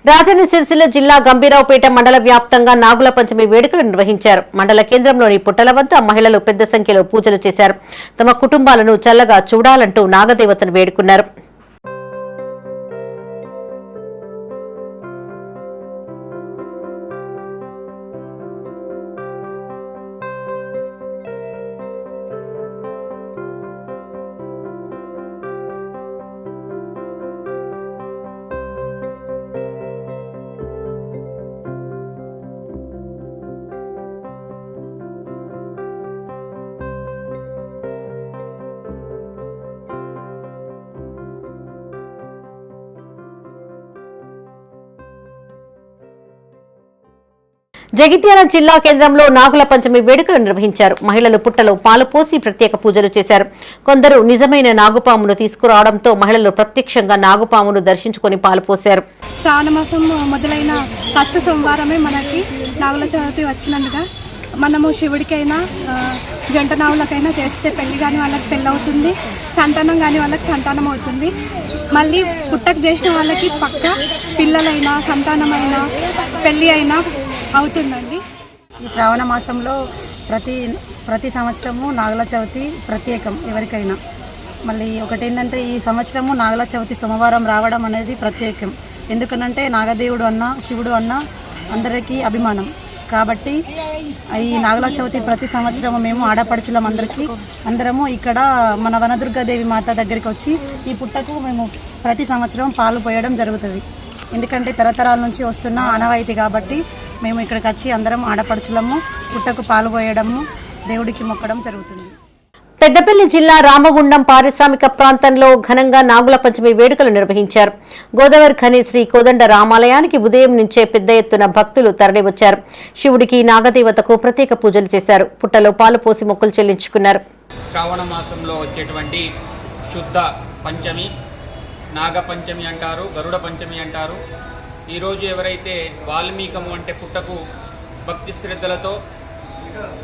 రాజన్న సిరిసిల్ల జిల్లా గంభీరావుపేట మండల వ్యాప్తంగా నాగుల పంచమి వేడుకలు నిర్వహించారు. మండల కేంద్రంలోని పుట్టల వద్ద మహిళలు పెద్ద సంఖ్యలో పూజలు చేశారు. తమ కుటుంబాలను చల్లగా చూడాలంటూ నాగదేవతను వేడుకున్నారు. జగిత్యాల జిల్లా కేంద్రంలో నాగుల పంచమి వేడుకలు నిర్వహించారు. మహిళలు పుట్టలో పాలు పోసి ప్రత్యేక పూజలు చేశారు. కొందరు నిజమైన నాగుపామును తీసుకురావడంతో మహిళలు ప్రత్యక్షంగా నాగుపామును దర్శించుకుని పాలు పోశారు. శ్రావణ మాసం మొదలైన ఫస్ట్ సోమవారమే మనకి నాగుల చవితి వచ్చినందుగా మనము శివుడికైనా జంట నాగులకైనా చేస్తే పెళ్లి కాని వాళ్ళకి పెళ్ళి అవుతుంది, సంతానం కాని వాళ్ళకి సంతానం అవుతుంది. మళ్ళీ పుట్టకు చేసిన వాళ్ళకి పక్క పిల్లలైనా సంతానమైనా పెళ్ళి అయినా అవుతుందండి. ఈ శ్రావణ మాసంలో ప్రతి సంవత్సరము నాగుల చవితి ప్రత్యేకం ఎవరికైనా. మళ్ళీ ఒకటేంటంటే ఈ సంవత్సరము నాగుల చవితి సోమవారం రావడం అనేది ప్రత్యేకం. ఎందుకనంటే నాగదేవుడు అన్న శివుడు అన్న అందరికీ అభిమానం కాబట్టి ఈ నాగుల చవితి ప్రతి సంవత్సరము మేము ఆడపడుచులం అందరము ఇక్కడ మన వనదుర్గాదేవి మాత దగ్గరికి వచ్చి ఈ పుట్టకు మేము ప్రతి సంవత్సరం పాలు పోయడం జరుగుతుంది. ఎందుకంటే తరతరాల నుంచి వస్తున్న ఆనవాయితీ కాబట్టి మేము ఇక్కడికి వచ్చి అందరం ఆడపడుచులము పుట్టకు పాలు పోయడము దేవుడికి మొక్కడం జరుగుతుంది. పెద్దపల్లి జిల్లా రామగుండం పారిశ్రామిక ప్రాంతంలో ఘనంగా నాగుల పంచమి వేడుకలు నిర్వహించారు. గోదావరి ఖని శ్రీ కోదండ రామాలయానికి ఉదయం నుంచే పెద్ద ఎత్తున భక్తులు తరలివచ్చారు. శివుడికి నాగదేవతకు ప్రత్యేక పూజలు చేశారు. పుట్టలో పాలు పోసి మొక్కులు చెల్లించుకున్నారు. శ్రావణ మాసంలో వచ్చేటువంటి శుద్ధ పంచమి, నాగ పంచమి అంటారు, గరుడ పంచమి అంటారు. ఈరోజు ఎవరైతే వాల్మీకము అంటే పుట్టకు భక్తి శ్రద్ధలతో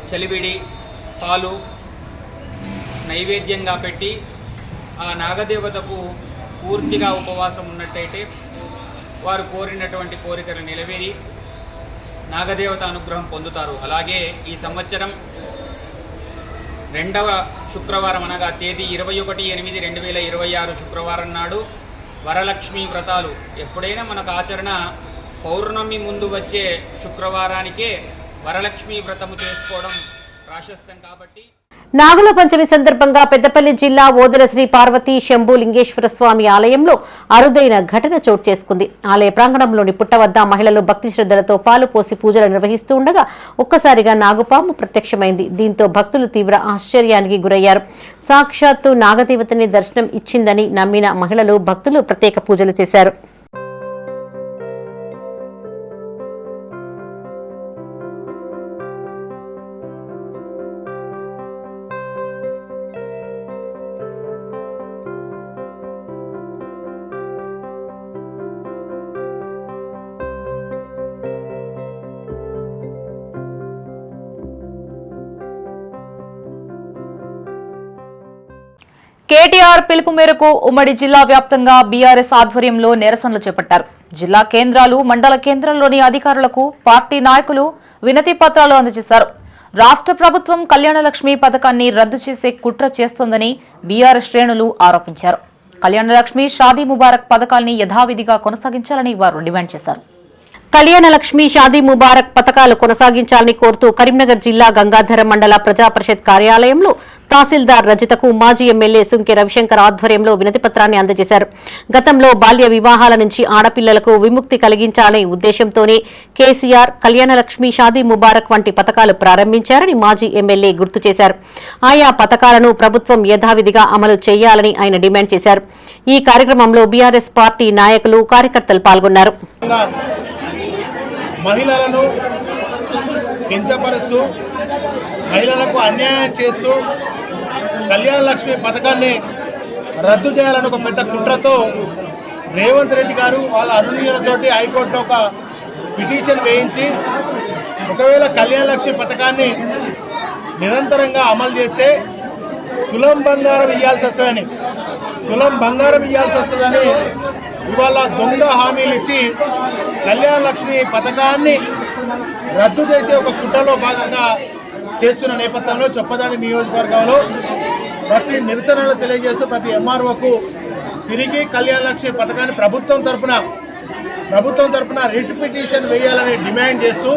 చలివిడి పాలు నైవేద్యంగా పెట్టి ఆ నాగదేవతకు పూర్తిగా ఉపవాసం ఉన్నట్టయితే వారు కోరినటువంటి కోరికలు నెరవేరి నాగదేవత అనుగ్రహం పొందుతారు. అలాగే ఈ సంవత్సరం 2వ శుక్రవారం అనగా తేదీ 21/8/2026 శుక్రవారం నాడు వరలక్ష్మి వ్రతాలు. ఎప్పుడైనా మనకు ఆచరణ పౌర్ణమి ముందు వచ్చే శుక్రవారానికే వరలక్ష్మి వ్రతము చేసుకోవడం ప్రాశస్త్యం కాబట్టి నాగుల పంచమి సందర్భంగా పెద్దపల్లి జిల్లా ఓదెల శ్రీ పార్వతీ శంభు లింగేశ్వర స్వామి ఆలయంలో అరుదైన ఘటన చోటు చేసుకుంది. ఆలయ ప్రాంగణంలోని పుట్ట వద్ద మహిళలు భక్తి శ్రద్ధలతో పాలు పోసి పూజలు నిర్వహిస్తూ ఉండగా ఒక్కసారిగా నాగుపాము ప్రత్యక్షమైంది. దీంతో భక్తులు తీవ్ర ఆశ్చర్యానికి గురయ్యారు. సాక్షాత్తు నాగదేవతని దర్శనం ఇచ్చిందని నమ్మిన మహిళలు భక్తులు ప్రత్యేక పూజలు చేశారు. కేటీఆర్ పిలుపు మేరకు ఉమ్మడి జిల్లా వ్యాప్తంగా బీఆర్ఎస్ ఆధ్వర్యంలో నిరసనలు చేపట్టారు. జిల్లా కేంద్రాలు, మండల కేంద్రాల్లోని అధికారులకు పార్టీ నాయకులు వినతి పత్రాలు అందజేశారు. రాష్ట్ర ప్రభుత్వం కళ్యాణలక్ష్మి పథకాన్ని రద్దు చేసే కుట్ర చేస్తోందని బీఆర్ఎస్ శ్రేణులు ఆరోపించారు. కళ్యాణలక్ష్మి, షాదీ ముబారక్ పథకాల్ని యథావిధిగా కొనసాగించాలని వారు డిమాండ్ చేశారు. కళ్యాణ లక్ష్మి, షాదీ ముబారక్ పథకాలు కొనసాగించాలని కోరుతూ కరీంనగర్ జిల్లా గంగాధరం మండల ప్రజా పరిషత్ కార్యాలయంలో తహసీల్దార్ రజితకు మాజీ ఎమ్మెల్యే సుంకె రవిశంకర్ ఆధ్వర్యంలో వినతిపత్రాన్ని అందజేశారు. గతంలో బాల్య వివాహాల నుంచి ఆడపిల్లలకు విముక్తి కలిగించాలనే ఉద్దేశంతోనే కేసీఆర్ కళ్యాణలక్ష్మి, షాదీ ముబారక్ వంటి పథకాలు ప్రారంభించారని మాజీ ఎమ్మెల్యే గుర్తు చేశారు. ఆయా పథకాలను ప్రభుత్వం యథావిధిగా అమలు చేయాలని ఆయన డిమాండ్ చేశారు. ఈ కార్యక్రమంలో బీఆర్ఎస్ పార్టీ నాయకులు, కార్యకర్తలు పాల్గొన్నారు. మహిళలను కించపరుస్తూ, మహిళలకు అన్యాయం చేస్తూ కళ్యాణ లక్ష్మి పథకాన్ని రద్దు చేయాలని ఒక పెద్ద కుట్రతో రేవంత్ రెడ్డి గారు వాళ్ళ అనునీయులతోటి హైకోర్టులో ఒక పిటిషన్ వేయించి, ఒకవేళ కళ్యాణ లక్ష్మి పథకాన్ని నిరంతరంగా అమలు చేస్తే తులం బంగారం ఇవ్వాల్సి వస్తుందని ఇవాళ దొంగ హామీలు ఇచ్చి కళ్యాణ లక్ష్మి పథకాన్ని రద్దు చేసే ఒక కుట్రలో భాగంగా చేస్తున్న నేపథ్యంలో చొప్పదండి నియోజకవర్గంలో ప్రతి నిరసనలు తెలియజేస్తూ ప్రతి ఎంఆర్ఓకు తిరిగి కళ్యాణ లక్ష్మి పథకాన్ని ప్రభుత్వం తరపున రిట్ పిటిషన్ వేయాలని డిమాండ్ చేస్తూ,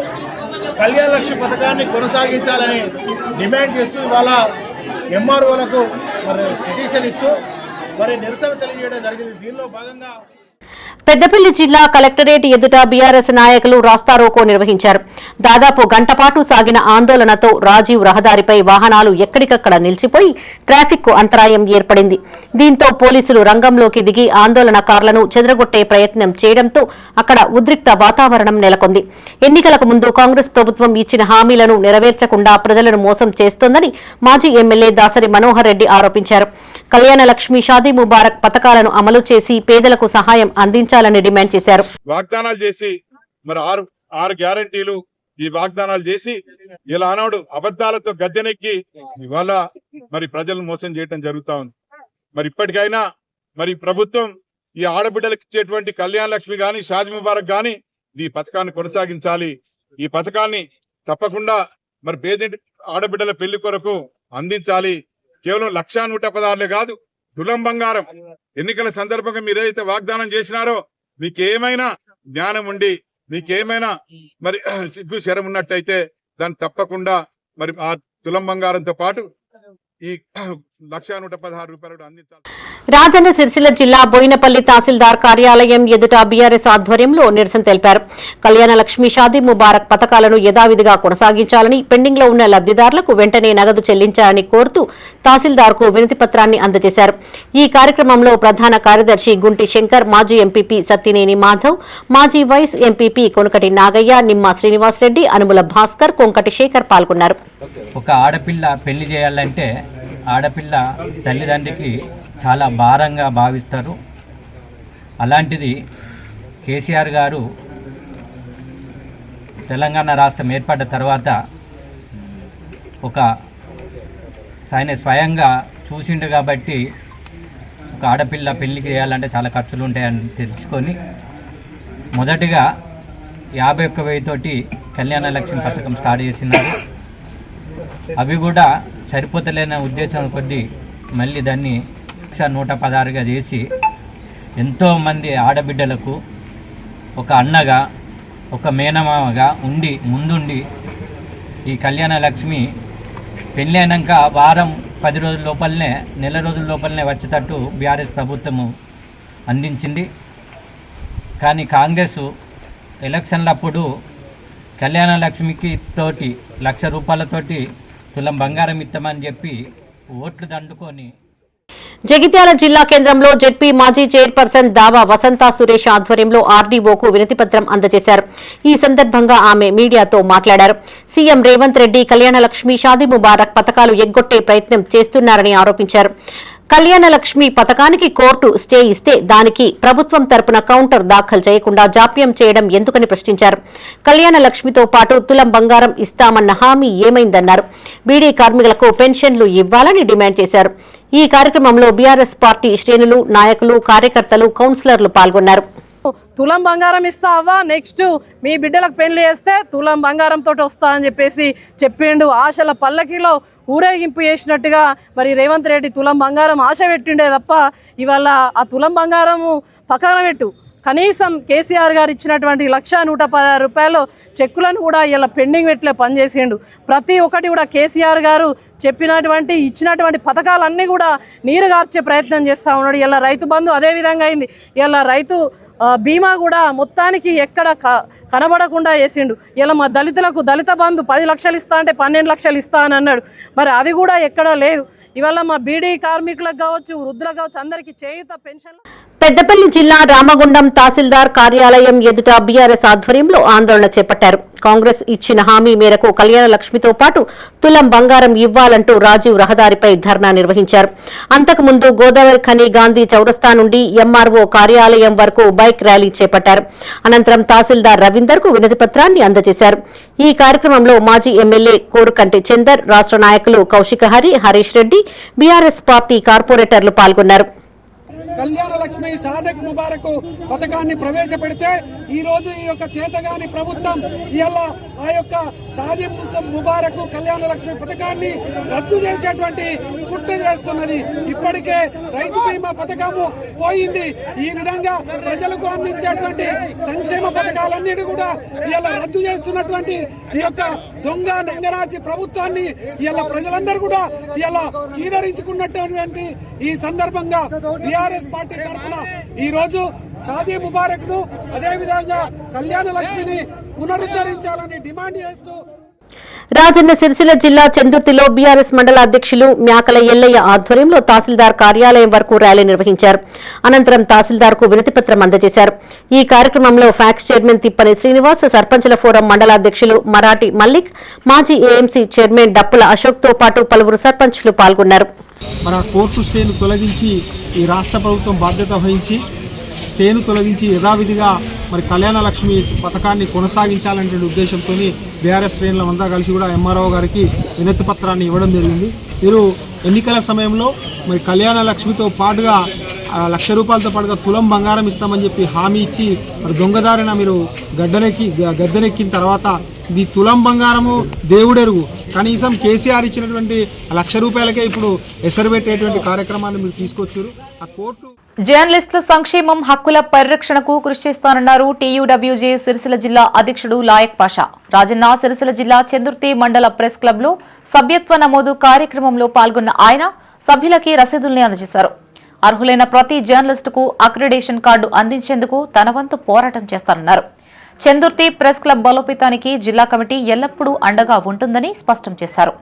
కళ్యాణ లక్ష్మి పథకాన్ని కొనసాగించాలని డిమాండ్ చేస్తూ ఇవాళ ఎంఆర్ఓలకు పిటిషన్ ఇస్తూ నిరసన తెలియజేయడం జరిగింది. దీనిలో భాగంగా పెద్దపల్లి జిల్లా కలెక్టరేట్ ఎదుట బీఆర్ఎస్ నాయకులు రాస్తారోకో నిర్వహించారు. దాదాపు గంట పాటు సాగిన ఆందోళనతో రాజీవ్ రహదారిపై వాహనాలు ఎక్కడికక్కడ నిలిచిపోయి ట్రాఫిక్ అంతరాయం ఏర్పడింది. దీంతో పోలీసులు రంగంలోకి దిగి ఆందోళనకారులను చెదరగొట్టే ప్రయత్నం చేయడంతో అక్కడ ఉద్రిక్త వాతావరణం నెలకొంది. ఎన్నికలకు ముందు కాంగ్రెస్ ప్రభుత్వం ఇచ్చిన హామీలను నెరవేర్చకుండా ప్రజలను మోసం చేస్తోందని మాజీ ఎమ్మెల్యే దాసరి మనోహర్ రెడ్డి ఆరోపించారు. కళ్యాణ లక్ష్మి, షాదీ ముబారక్ పథకాలను అమలు చేసి పేదలకు సహాయం అందించాలని డిమాండ్ చేశారు. వాగ్దానాలు చేసి మరి ఆరు గ్యారంటీలు ఈ వాగ్దానాలు చేసి ఇలా ఆనాడు అబద్ధాలతో గద్దెనెక్కి ఇవాళ మరి ప్రజలను మోసం చేయడం జరుగుతా ఉంది. మరి ఇప్పటికైనా మరి ప్రభుత్వం ఈ ఆడబిడ్డలకు ఇచ్చేటువంటి కళ్యాణ లక్ష్మి గాని, షాదీ ముబారక్ గాని ఈ పథకాన్ని కొనసాగించాలి. ఈ పథకాన్ని తప్పకుండా మరి పేదింటి ఆడబిడ్డల పెళ్లి కొరకు అందించాలి. కేవలం 1,116 కాదు, తులం బంగారం. ఎన్నికల సందర్భంగా మీరు ఏదైతే వాగ్దానం చేసినారో, మీకేమైనా జ్ఞానం ఉండి మీకేమైనా మరి సిగ్గు శరం ఉన్నట్టయితే దాన్ని తప్పకుండా మరి ఆ తులం బంగారంతో పాటు ఈ 1,116 రూపాయలు అందించాలి. రాజన్న సిరిసిల్ల జిల్లా బోయినపల్లి తహసీల్దార్ కార్యాలయం ఎదుట బీఆర్ఎస్ ఆధ్వర్యంలో నిరసన తెలిపారు. కళ్యాణ లక్ష్మి, షాదీ ముబారక్ పథకాలను యథావిధిగా కొనసాగించాలని, పెండింగ్ లో ఉన్న లబ్దిదారులకు వెంటనే నగదు చెల్లించాలని కోరుతూ తహసీల్దార్కు వినతి పత్రాన్ని అందజేశారు. ఈ కార్యక్రమంలో ప్రధాన కార్యదర్శి గుంటి శంకర్, మాజీ ఎంపీపీ సత్తినేని మాధవ్, మాజీ వైస్ ఎంపీపీ కొనకటి నాగయ్య, నిమ్మ శ్రీనివాసరెడ్డి, అనుముల భాస్కర్, కొంకటి శేఖర్ పాల్గొన్నారు. ఒక ఆడపిల్ల పెళ్లి చేయాలంటే ఆడపిల్ల తల్లిదండ్రికి చాలా భారంగా భావిస్తారు. అలాంటిది కేసీఆర్ గారు తెలంగాణ రాష్ట్రం ఏర్పడ్డ తర్వాత ఆయన స్వయంగా చూసిండు కాబట్టి ఒక ఆడపిల్ల పెళ్లికి చేయాలంటే చాలా ఖర్చులు ఉంటాయని తెలుసుకొని మొదటిగా 51,000 తోటి కళ్యాణ లక్ష్మి పథకం స్టార్ట్ చేసినారు. అవి కూడా సరిపోతలేని ఉద్దేశం కొద్దీ మళ్ళీ దాన్ని 116గా చేసి ఎంతోమంది ఆడబిడ్డలకు ఒక అన్నగా, ఒక మేనమామగా ముందుండి ఈ కళ్యాణ లక్ష్మి పెళ్ళి అయినాక వారం 10 రోజుల లోపలనే, నెల రోజుల లోపలనే వచ్చేటట్టు బీఆర్ఎస్ ప్రభుత్వము అందించింది. కానీ కాంగ్రెస్ ఎలక్షన్లప్పుడు కళ్యాణ లక్ష్మికి తోటి 1,00,000 రూపాయలతోటి తులం బంగారం ఇస్తామని చెప్పి ఓట్లు దండుకొని జగిత్యాల జిల్లా కేంద్రంలో జెడ్పీ మాజీ చైర్పర్సన్ దావా వసంత సురేష్ ఆధ్వర్యంలో ఆర్డీఓకు వినతిపత్రం అందజేశారు. ఈ సందర్భంగా ఆమె మీడియాతో మాట్లాడారు. సీఎం రేవంత్ రెడ్డి కళ్యాణ లక్ష్మి, షాదీ ముబారక్ పథకాలు ఎగ్గొట్టే ప్రయత్నం చేస్తున్నారని ఆరోపించారు. కళ్యాణ లక్ష్మి పథకానికి కోర్టు స్టే ఇస్తే దానికి ప్రభుత్వం తరపున కౌంటర్ దాఖలు చేయకుండా జాప్యం చేయడం ఎందుకని ప్రశ్నించారు. కళ్యాణ లక్ష్మితో పాటు తులం బంగారం ఇస్తామన్న హామీ ఏమైందన్నారు. బీడీ కార్మికులకు పెన్షన్లు ఇవ్వాలని డిమాండ్ చేశారు. ఈ కార్యక్రమంలో బీఆర్ఎస్ పార్టీ శ్రేణులు, నాయకులు, కార్యకర్తలు, కౌన్సిలర్లు పాల్గొన్నారు. తులం బంగారం ఇస్తావా, నెక్స్ట్ మీ బిడ్డలకు పెళ్లి చేస్తే తులం బంగారంతో వస్తా అని చెప్పేసి చెప్పిండు. ఆశల పల్లకిలో ఊరేగింపు చేసినట్టుగా మరి రేవంత్ రెడ్డి తులం బంగారం ఆశ పెట్టిండే తప్ప ఇవాళ ఆ తులం బంగారము పక్కన పెట్టు, కనీసం కేసీఆర్ గారు ఇచ్చినటువంటి 1,116 రూపాయలు చెక్కులను కూడా ఇలా పెండింగ్ పెట్టలే పనిచేసిండు. ప్రతి ఒక్కటి కూడా కేసీఆర్ గారు చెప్పినటువంటి ఇచ్చినటువంటి పథకాలన్నీ కూడా నీరు గార్చే ప్రయత్నం చేస్తూ ఉన్నాడు. ఇలా రైతు బంధు అదే విధంగా అయింది. ఇలా రైతు బీమా కూడా మొత్తానికి ఎక్కడ కనబడకుండా చేసిండు. ఇలా మా దళితులకు దళిత బంధు 10 లక్షలు ఇస్తా అంటే 12 లక్షలు ఇస్తా అని అన్నాడు. మరి అది కూడా ఎక్కడా లేదు. ఇవాళ మా బీడీ కార్మికులకు కావచ్చు, వృద్ధులకు కావచ్చు, అందరికీ చేయూత పెన్షన్లు. పెద్దపల్లి జిల్లా రామగుండం తహసీల్దార్ కార్యాలయం ఎదుట బీఆర్ఎస్ ఆధ్వర్యంలో ఆందోళన చేపట్టారు. కాంగ్రెస్ ఇచ్చిన హామీ మేరకు కళ్యాణ లక్ష్మితో పాటు తులం బంగారం ఇవ్వాలంటూ రాజీవ్ రహదారిపై ధర్నా నిర్వహించారు. అంతకుముందు గోదావరి ఖని గాంధీ చౌరస్తా నుండి ఎంఆర్ఓ కార్యాలయం వరకు బైక్ ర్యాలీ చేపట్టారు. అనంతరం తహసీల్దార్ రవీందర్ కు వినతి పత్రాన్ని అందజేశారు. ఈ కార్యక్రమంలో మాజీ ఎమ్మెల్యే కోరుకంటి చందర్, రాష్ట్ర నాయకులు కౌశికహరి, హరీష్ రెడ్డి, బీఆర్ఎస్ పార్టీ కార్పొరేటర్లు పాల్గొన్నారు. కళ్యాణ లక్ష్మి సాదక్ ముబారక్ పథకాన్ని ప్రవేశపెడితే ఈ రోజు ఈ యొక్క చేతగాని ప్రభుత్వం ఇలా ఆ యొక్క షాదీ ముబారక్ కళ్యాణ లక్ష్మి పథకాన్ని రద్దు చేసేటువంటి కుట్ర చేస్తున్నది. ఇప్పటికే రైతు బీమా పథకము పోయింది. ఈ విధంగా ప్రజలకు అందించేటువంటి సంక్షేమ పథకాలన్నిటి కూడా ఇలా రద్దు చేస్తున్నటువంటి ఈ యొక్క దొంగ నంగరాజి ప్రభుత్వాన్ని ఇలా ప్రజలందరూ కూడా ఇలా చీదరించుకున్నటువంటి ఈ సందర్భంగా టీఆర్ఎస్ పార్టీ తరఫున ఈ రోజు షాదీ ముబారక్ ను అదే విధంగా కళ్యాణ లక్ష్మిని పునరుద్ధరించాలని డిమాండ్ చేస్తూ రాజన్న సిరిసిల్ల జిల్లా చందుర్తిలో బీఆర్ఎస్ మండల అధ్యక్షులు మ్యాకల ఎల్లయ్య ఆధ్వర్యంలో తహసీల్దార్ కార్యాలయం వరకు ర్యాలీ నిర్వహించారు. అనంతరం తహసీల్దార్ కు వినతిపత్రం అందజేశారు. ఈ కార్యక్రమంలో ఫ్యాక్స్ చైర్మన్ తిప్పని శ్రీనివాస్, సర్పంచుల ఫోరం మండల అధ్యక్షులు మరాఠీ మల్లిక్, మాజీ ఏఎంసీ చైర్మన్ డప్పుల అశోక్ తో పాటు పలువురు సర్పంచులు పాల్గొన్నారు. మన కోర్టు స్టేను తొలగించి ఈ రాష్ట్ర ప్రభుత్వం బాధ్యత వహించి స్టేను తొలగించి యథావిధిగా మరి కళ్యాణ లక్ష్మి పథకాన్ని కొనసాగించాలనే ఉద్దేశంతో బీఆర్ఎస్ శ్రేణులంతా కలిసి కూడా ఎంఆర్ఓ గారికి వినతి పత్రాన్ని ఇవ్వడం జరిగింది. మీరు ఎన్నికల సమయంలో మరి కళ్యాణ లక్ష్మితో పాటుగా ₹1,00,000 పాటుగా తులం బంగారం ఇస్తామని చెప్పి హామీ ఇచ్చి మరి దొంగదారిన మీరు గద్దెనెక్కిన తర్వాత ఇది తులం బంగారము దేవుడెరుగు, కనీసం కేసీఆర్ ఇచ్చినటువంటి ₹1,00,000 ఇప్పుడు ఎసరు పెట్టేటువంటి కార్యక్రమాన్ని మీరు తీసుకొచ్చారు. ఆ కోర్టు జర్నలిస్టుల సంక్షేమం, హక్కుల పరిరక్షణకు కృషి చేస్తానన్నారు టీయూడబ్ల్యూజే సిరిసిల్ల జిల్లా అధ్యక్షుడు లాయక్ పాషా. రాజన్న సిరిసిల్ల జిల్లా చందుర్తి మండల ప్రెస్ క్లబ్ లో సభ్యత్వ నమోదు కార్యక్రమంలో పాల్గొన్న ఆయన సభ్యులకి రసీదుల్ని అందజేశారు. అర్హులైన ప్రతి జర్నలిస్టుకు అక్రిడేషన్ కార్డు అందించేందుకు తన వంతు పోరాటం చేస్తానన్నారు. చందుర్తి ప్రెస్ క్లబ్ బలోపేతానికి జిల్లా కమిటీ ఎల్లప్పుడూ అండగా ఉంటుందని స్పష్టం చేశారు.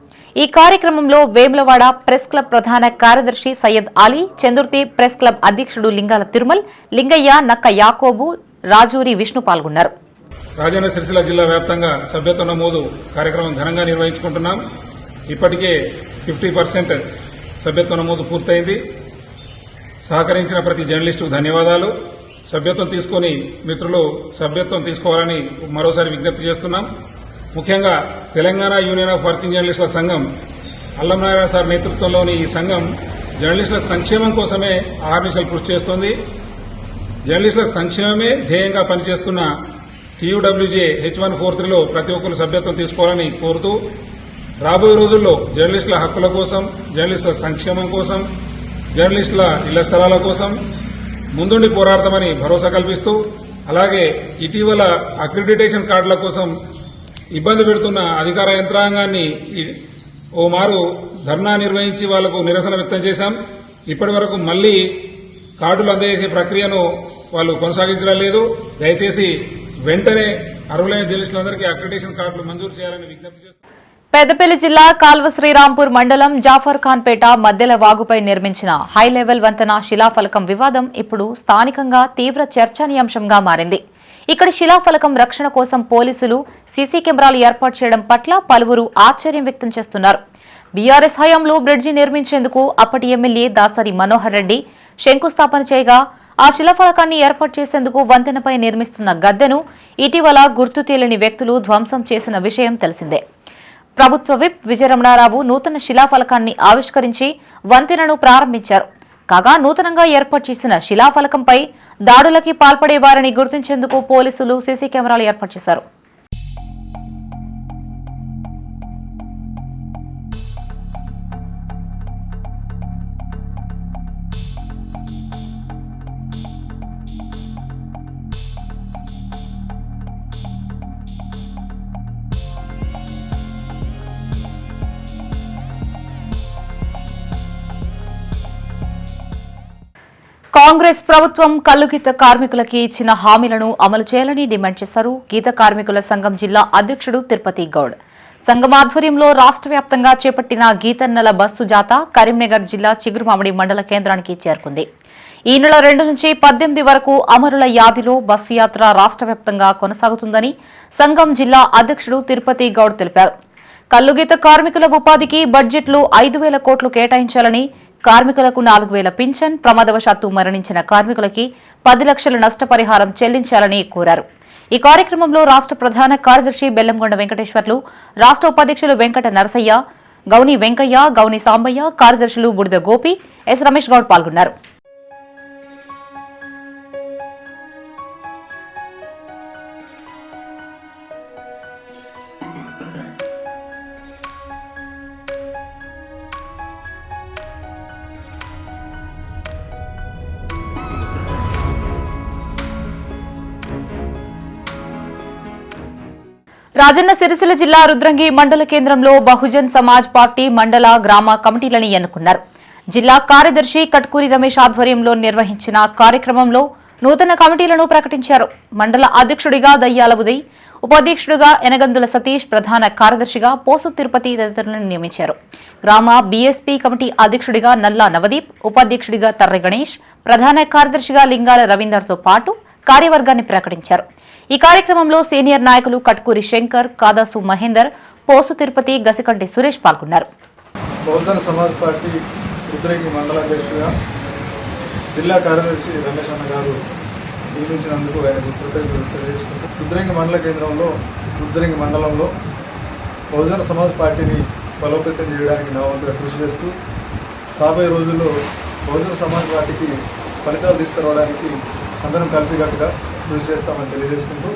ఈ కార్యక్రమంలో వేములవాడ ప్రెస్ క్లబ్ ప్రధాన కార్యదర్శి సయ్యద్ అలీ, చందుర్తి ప్రెస్ క్లబ్ అధ్యక్షుడు లింగాల తిరుమల్, లింగయ్య, నక్క యాకోబు, రాజూరి విష్ణు పాల్గొన్నారు. రాజన్న సిరిసిల్ల జిల్లా వ్యాప్తంగా సభ్యత్వ నమోదు కార్యక్రమం ఘనంగా నిర్వహించుకుంటున్నాం. ఇప్పటికే 50% సభ్యత్వ నమోదు పూర్తయింది. సహకరించిన ప్రతి జర్నలిస్టుకు ధన్యవాదాలు. సభ్యత్వం తీసుకుని మిత్రులు సభ్యత్వం తీసుకోవాలని మరోసారి విజ్ఞప్తి చేస్తున్నాం. ముఖ్యంగా తెలంగాణ యూనియన్ ఆఫ్ వర్కింగ్ జర్నలిస్టుల సంఘం, అల్లంనారాయణ సార్ నేతృత్వంలోని ఈ సంఘం జర్నలిస్టుల సంక్షేమం కోసమే అహర్నిశలు కృషి చేస్తోంది. జర్నలిస్టుల సంక్షేమమే ధ్యేయంగా పనిచేస్తున్న టీయూడబ్ల్యూజే H143లో ప్రతి ఒక్కరు సభ్యత్వం తీసుకోవాలని కోరుతూ రాబోయే రోజుల్లో జర్నలిస్టుల హక్కుల కోసం, జర్నలిస్టుల సంక్షేమం కోసం, జర్నలిస్టుల ఇళ్ల స్థలాల కోసం ముందుండి పోరాడతామని భరోసా కల్పిస్తూ, అలాగే ఇటీవల అక్రిడిటేషన్ కార్డుల కోసం ఇబ్బంది పెడుతున్న అధికార యంత్రాంగాన్ని ఓ మారు ధర్నా నిర్వహించి వాళ్లకు నిరసన వ్యక్తం చేశాం. ఇప్పటి వరకు మళ్లీ కార్డులు అందజేసే ప్రక్రియను వాళ్ళు కొనసాగించడం లేదు. దయచేసి వెంటనే అర్హులైన జర్నలిస్టులందరికీ అక్రిడిటేషన్ కార్డులు మంజూరు చేయాలని విజ్ఞప్తి చేస్తున్నాం. పెద్దపల్లి జిల్లా కాల్వ శ్రీరాంపూర్ మండలం జాఫర్ ఖాన్ పేట మద్దెల వాగుపై నిర్మించిన హై లెవెల్ వంతెన శిలాఫలకం వివాదం ఇప్పుడు స్థానికంగా తీవ్ర చర్చనీయాంశంగా మారింది. ఇక్కడ శిలాఫలకం రక్షణ కోసం పోలీసులు సీసీ కెమెరాలు ఏర్పాటు చేయడం పట్ల పలువురు ఆశ్చర్యం వ్యక్తం చేస్తున్నారు. బీఆర్ఎస్ హయాంలో బ్రిడ్జి నిర్మించేందుకు అప్పటి ఎమ్మెల్యే దాసరి మనోహర్ రెడ్డి శంకుస్థాపన చేయగా ఆ శిలాఫలకాన్ని ఏర్పాటు చేసేందుకు వంతెనపై నిర్మిస్తున్న గద్దెను ఇటీవల గుర్తు తెలియని వ్యక్తులు ధ్వంసం చేసిన విషయం తెలిసిందే. ప్రభుత్వ విప్ విజయరమణారావు నూతన శిలాఫలకాన్ని ఆవిష్కరించి వంతెనను ప్రారంభించారు. కాగా నూతనంగా ఏర్పాటు చేసిన శిలాఫలకంపై దాడులకి పాల్పడే వారిని గుర్తించేందుకు పోలీసులు సీసీ కెమెరాలు ఏర్పాటు చేశారు. కాంగ్రెస్ ప్రభుత్వం కల్లుగీత కార్మికులకి ఇచ్చిన హామీలను అమలు చేయాలని డిమాండ్ చేశారు గీత కార్మికుల సంఘం జిల్లా అధ్యక్షుడు తిరుపతి గౌడ్. సంఘం ఆధ్వర్యంలో రాష్ట్ర వ్యాప్తంగా చేపట్టిన గీతన్నల బస్సు జాత కరీంనగర్ జిల్లా చిగురుమామిడి మండల కేంద్రానికి చేరుకుంది. ఈ నెల 2 నుంచి 18 వరకు అమరుల యాదిలో బస్సు యాత్ర రాష్ట్ర వ్యాప్తంగా కొనసాగుతుందని సంఘం జిల్లా అధ్యక్షుడు తిరుపతి గౌడ్ తెలిపారు. కల్లుగీత కార్మికుల ఉపాధికి బడ్జెట్లో 5,000 కోట్లు కేటాయించాలని, కార్మికులకు 4,000 పింఛన్, ప్రమాదవశాత్తు మరణించిన కార్మికులకి 10 లక్షల నష్టపరిహారం చెల్లించాలని కోరారు. ఈ కార్యక్రమంలో రాష్ట్ర ప్రధాన కార్యదర్శి బెల్లంగొండ వెంకటేశ్వర్లు, రాష్ట్ర ఉపాధ్యక్షులు వెంకట నరసయ్య, గౌని వెంకయ్య, గౌని సాంబయ్య, కార్యదర్శులు బుడిద గోపి, ఎస్ రమేష్ గౌడ్ పాల్గొన్నారు. రాజన్న సిరిసిల్ల జిల్లా రుద్రంగి మండల కేంద్రంలో బహుజన్ సమాజ్ పార్టీ మండల గ్రామ కమిటీలను ఎన్నుకున్నారు. జిల్లా కార్యదర్శి కట్కూరి రమేష్ ఆధ్వర్యంలో నిర్వహించిన కార్యక్రమంలో నూతన కమిటీలను ప్రకటించారు. మండల అధ్యక్షుడిగా దయ్యాల ఉదయ్, ఉపాధ్యక్షుడిగా ఎనగందుల సతీష్, ప్రధాన కార్యదర్శిగా పోసు తిరుపతి తదితరులను నియమించారు. గ్రామ బీఎస్పీ కమిటీ అధ్యక్షుడిగా నల్లా నవదీప్, ఉపాధ్యక్షుడిగా తర్రె గణేష్, ప్రధాన కార్యదర్శిగా లింగాల రవీందర్తో పాటు కార్యవర్గాన్ని ప్రకటించారు. ఈ కార్యక్రమంలో సీనియర్ నాయకులు కట్కూరి శంకర్, కాదాసు మహేందర్, పోసు తిరుపతి, గసికంటి సురేష్ పాల్గొన్నారు. బహుజన సమాజ్ పార్టీ రుద్రంగి మండల అధ్యక్షుడిగా జిల్లా కార్యదర్శి రమేష్ అన్న గారు నియమించినందుకు ఆయనకు కృతజ్ఞతలు తెలియజేసుకుంటూ రుద్రంగి మండల కేంద్రంలో రుద్రంగి మండలంలో బహుజన సమాజ్ పార్టీని బలోపేతం చేయడానికి నా వంతుగా కృషి చేస్తూ రాబోయే రోజుల్లో బహుజన సమాజ్ పార్టీకి ఫలితాలు తీసుకురావడానికి అందరం కలిసికట్టుగా కృషి చేస్తామని తెలియజేసుకుంటూ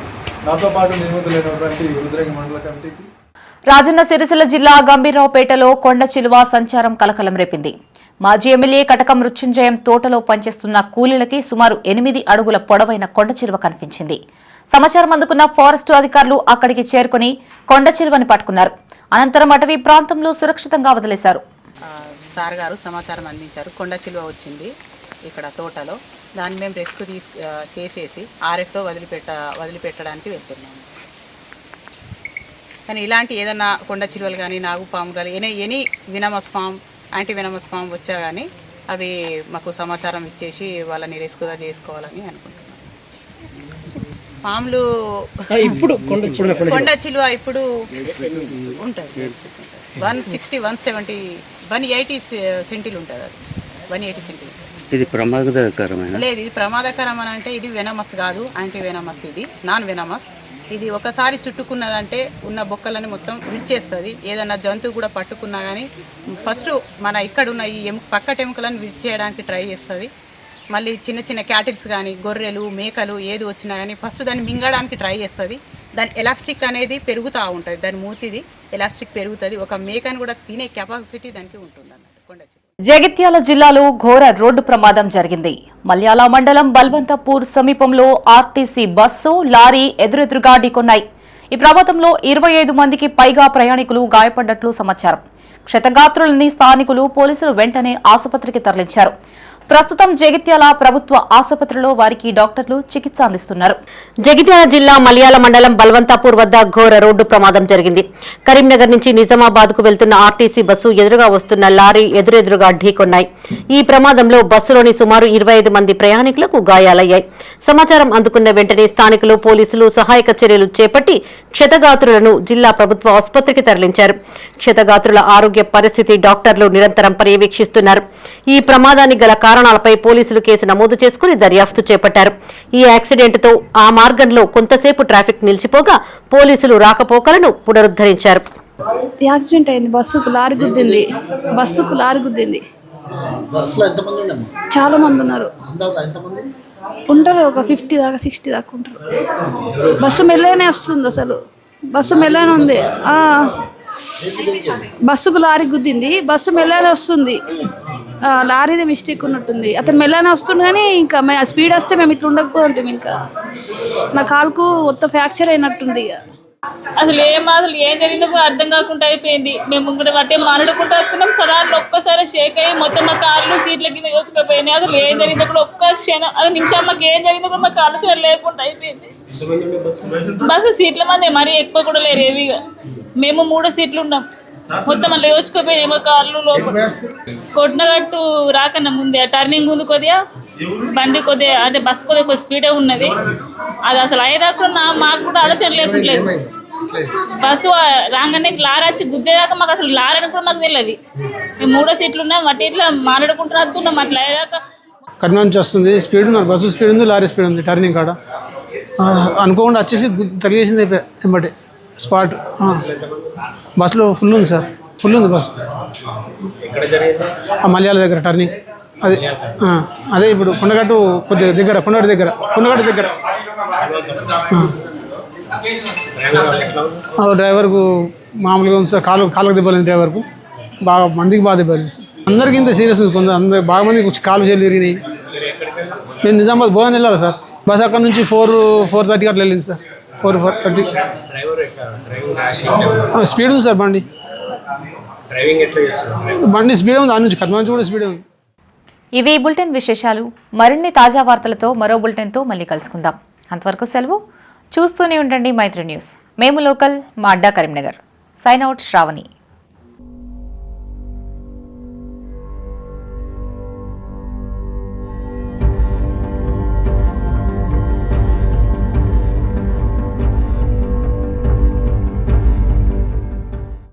నాతో పాటు నియమితులైనటువంటి రుద్రంగి మండల కమిటీకి. రాజన్న సిరిసిల్ల జిల్లా గంభీరావుపేటలో కొండ చిలువ సంచారం కలకలం రేపింది. మాజీ ఎమ్మెల్యే కటకం మృత్యుంజయం తోటలో పనిచేస్తున్న కూలీలకి సుమారు 8 అడుగుల పొడవైన కొండ చిలువ కనిపించింది. సమాచారం అందుకున్న ఫారెస్టు అధికారులు అక్కడికి చేరుకుని కొండ చిలువని పట్టుకున్నారు. అనంతరం అటవీ ప్రాంతంలో సురక్షితంగా వదిలేశారు. సార్ గారు సమాచారం అందించారు. కొండ చిలువ వచ్చింది ఇక్కడ తోటలో. దాన్ని మేము రెస్క్యూ చేసేసి ఆర్ఎఫ్లో వదిలిపెట్టడానికి వెళ్తున్నాము. కానీ ఇలాంటి ఏదైనా కొండ చిలువలు కానీ, నాగుపాము కానీ, ఎనీ వినమస్ పామ్, యాంటీ వినమస్ పామ్ వచ్చా కానీ అవి మాకు సమాచారం ఇచ్చేసి వాళ్ళని రెస్క్యూగా చేసుకోవాలని అనుకుంటున్నాం. పాములు ఇప్పుడు కొండ చిలువ ఇప్పుడు ఉంటుంది 160, 170, 180 సెంటీలు ఉంటుంది. అది 180 సెంటీలు. ఇది ప్రమాదకరమైన లేదు, ఇది ప్రమాదకరం అని అంటే ఇది వెనమస్ కాదు, యాంటీ వెనమస్. ఇది నాన్ వెనమస్. ఇది ఒకసారి చుట్టుకున్నదంటే ఉన్న బొక్కలని మొత్తం విడిచేస్తుంది. ఏదన్నా జంతువు కూడా పట్టుకున్నా కానీ ఫస్ట్ మన ఇక్కడ ఉన్న ఈ పక్కటెముకలను విడిచేయడానికి ట్రై చేస్తుంది. మళ్ళీ చిన్న చిన్న క్యాటిల్స్ కానీ, గొర్రెలు, మేకలు ఏది వచ్చినా కానీ ఫస్ట్ దాన్ని మింగడానికి ట్రై చేస్తుంది. దాని ఎలాస్టిక్ అనేది పెరుగుతూ ఉంటుంది. దాని మూతిది ఎలాస్టిక్ పెరుగుతుంది. ఒక మేకను కూడా తినే కెపాసిటీ దానికి ఉంటుంది అన్నట్టు. జగిత్యాల జిల్లాలో ఘోర రోడ్డు ప్రమాదం జరిగింది. మల్యాల మండలం బల్వంతపూర్ సమీపంలో ఆర్టీసీ బస్సు, లారీ ఎదురెదురుగా ఢీకొన్నాయి. ఈ ప్రమాదంలో 25 మందికి పైగా ప్రయాణికులు గాయపడ్డట్లు సమాచారం. క్షతగాత్రులని స్థానికులు, పోలీసులు వెంటనే ఆసుపత్రికి తరలించారు. ప్రస్తుతం జగిత్యాల ప్రభుత్వ ఆసుపత్రిలో వారికి డాక్టర్లు చికిత్స అందిస్తున్నారు. జగిత్యాల జిల్లా మల్యాల మండలం బల్వంతాపూర్ వద్ద ఘోర రోడ్డు ప్రమాదం జరిగింది. కరీంనగర్ నుంచి నిజామాబాద్ కు వెళ్తున్న ఆర్టీసీ బస్సు ఎదురుగా వస్తున్న లారీ ఎదురెదురుగా ఢీకొన్నాయి. ఈ ప్రమాదంలో బస్సులోని సుమారు 25 మంది ప్రయాణికులకు గాయాలయ్యాయి. సమాచారం అందుకున్న వెంటనే స్థానికులు, పోలీసులు సహాయక చర్యలు చేపట్టి క్షతగాత్రులను జిల్లా ప్రభుత్వ ఆసుపత్రికి తరలించారు. క్షతగాత్రుల ఆరోగ్య పరిస్థితి డాక్టర్లు నిరంతరం పర్యవేక్షిస్తున్నారు. ఈ ప్రమాదానికి గల కారణాలపై పోలీసులు కేసు నమోదు చేసుకుని దర్యాప్తు చేపట్టారు. ఈ యాక్సిడెంట్ తో ఆ మార్గంలో కొంతసేపు ట్రాఫిక్ నిలిచిపోగా పోలీసులు రాకపోకలను పునరుద్ధరించారు. యాక్సిడెంట్ అయింది. బస్సుకు లారీ గుద్దింది. చాలా మంది ఉన్నారు, ఉంటారు ఒక 50 దాకా 60 దాకా ఉంటారు. బస్సు మెల్లగానే వస్తుంది, అసలు బస్సు మెల్లగానే ఉంది. బస్సుకు లారీ గుద్దింది, బస్సు మెల్లగానే వస్తుంది. లారీదే మిస్టేక్ ఉన్నట్టుంది. అతను మెల్లగానే వస్తుంది కానీ ఇంకా స్పీడ్ వస్తే మేము ఇట్లా ఉండకపోతుంటాం. ఇంకా నా కాలుకు మొత్తం ఫ్రాక్చర్ అయినట్టుంది. ఇక అసలు ఏం జరిగిందో కూడా అర్థం కాకుండా అయిపోయింది. మేము ఇక్కడ బట్టే మాట్లాడుకుంటూ వస్తున్నాం, సడన్గా ఒక్కసారి షేక్ అయ్యి మొత్తం మా కాళ్ళు సీట్ల కింద యోచుకుపోయినాయి. అసలు ఏం జరిగిందో కూడా ఒక్క క్షణం, అది నిమిషం మాకు ఏం జరిగిందో కూడా మా కాళ్ళు చేరు లేకుండా అయిపోయింది. బస్సు సీట్ల మంది మరీ ఎక్కువ కూడా లేరు, హెవీగా. మేము 3 సీట్లు ఉన్నాం, మొత్తం అలా యోచుకుపోయినాయి మా కాళ్ళు లోపల. కొట్టినగట్టు రాకన్నా ముందే టర్నింగ్ ఉంది, కొద్దిగా బండి కొద్దిగా అంటే బస్ కొద్దిగా స్పీడే ఉన్నది. అది అసలు అయ్యేదాకా మాకు కూడా ఆలోచన లేకుంటలేదు. బస్సు రాగానే లారీ వచ్చి గుద్దేదాకా మాకు అసలు లారీ అని కూడా మాకు తెలియదు. మేము 3 సీట్లు ఉన్నాం, అటు ఇట్లా మాట్లాడుకుంటున్నాం. అట్లా అయ్యేదాకా కర్ణా నుంచి వస్తుంది, స్పీడ్ ఉన్నారు, బస్సు స్పీడ్ ఉంది, లారీ స్పీడ్ ఉంది. టర్నింగ్ కాడ అనుకోకుండా వచ్చేసి తగిలేసింది వెంబడి స్పాట్. బస్సులో ఫుల్ ఉంది సార్, ఫుల్ ఉంది బస్సు. మలయాళ దగ్గర టర్నింగ్ అదే ఇప్పుడు కొండగట్టు కొద్దిగా దగ్గర, కొండగట్టు దగ్గర డ్రైవర్కు మామూలుగా ఉంది సార్. కాళ్ళకు దెబ్బలేదు డ్రైవర్కు, మందికి బాగా దెబ్బలేదు సార్. అందరికీ ఇంత సీరియస్ ఉంది, అందరు బాగా మందికి కాలు చేతులు తిరిగినాయి. నేను నిజామాబాద్ భోజనం వెళ్ళాలి సార్. బస్ అక్కడ నుంచి 4:30 అట్లా వెళ్ళింది సార్. 4:30 స్పీడ్ ఉంది సార్. బండి స్పీడ్ ఉంది, దాని నుంచి కర్మ నుంచి కూడా స్పీడ్ ఉంది. ఇవి బులెటిన్ విశేషాలు. మరిన్ని తాజా వార్తలతో మరో బులెటిన్తో మళ్ళీ కలుసుకుందాం. అంతవరకు సెలవు. చూస్తూనే ఉండండి మైత్రి న్యూస్. మేము లోకల్, మా అడ్డా కరీంనగర్. Sign out Shravani.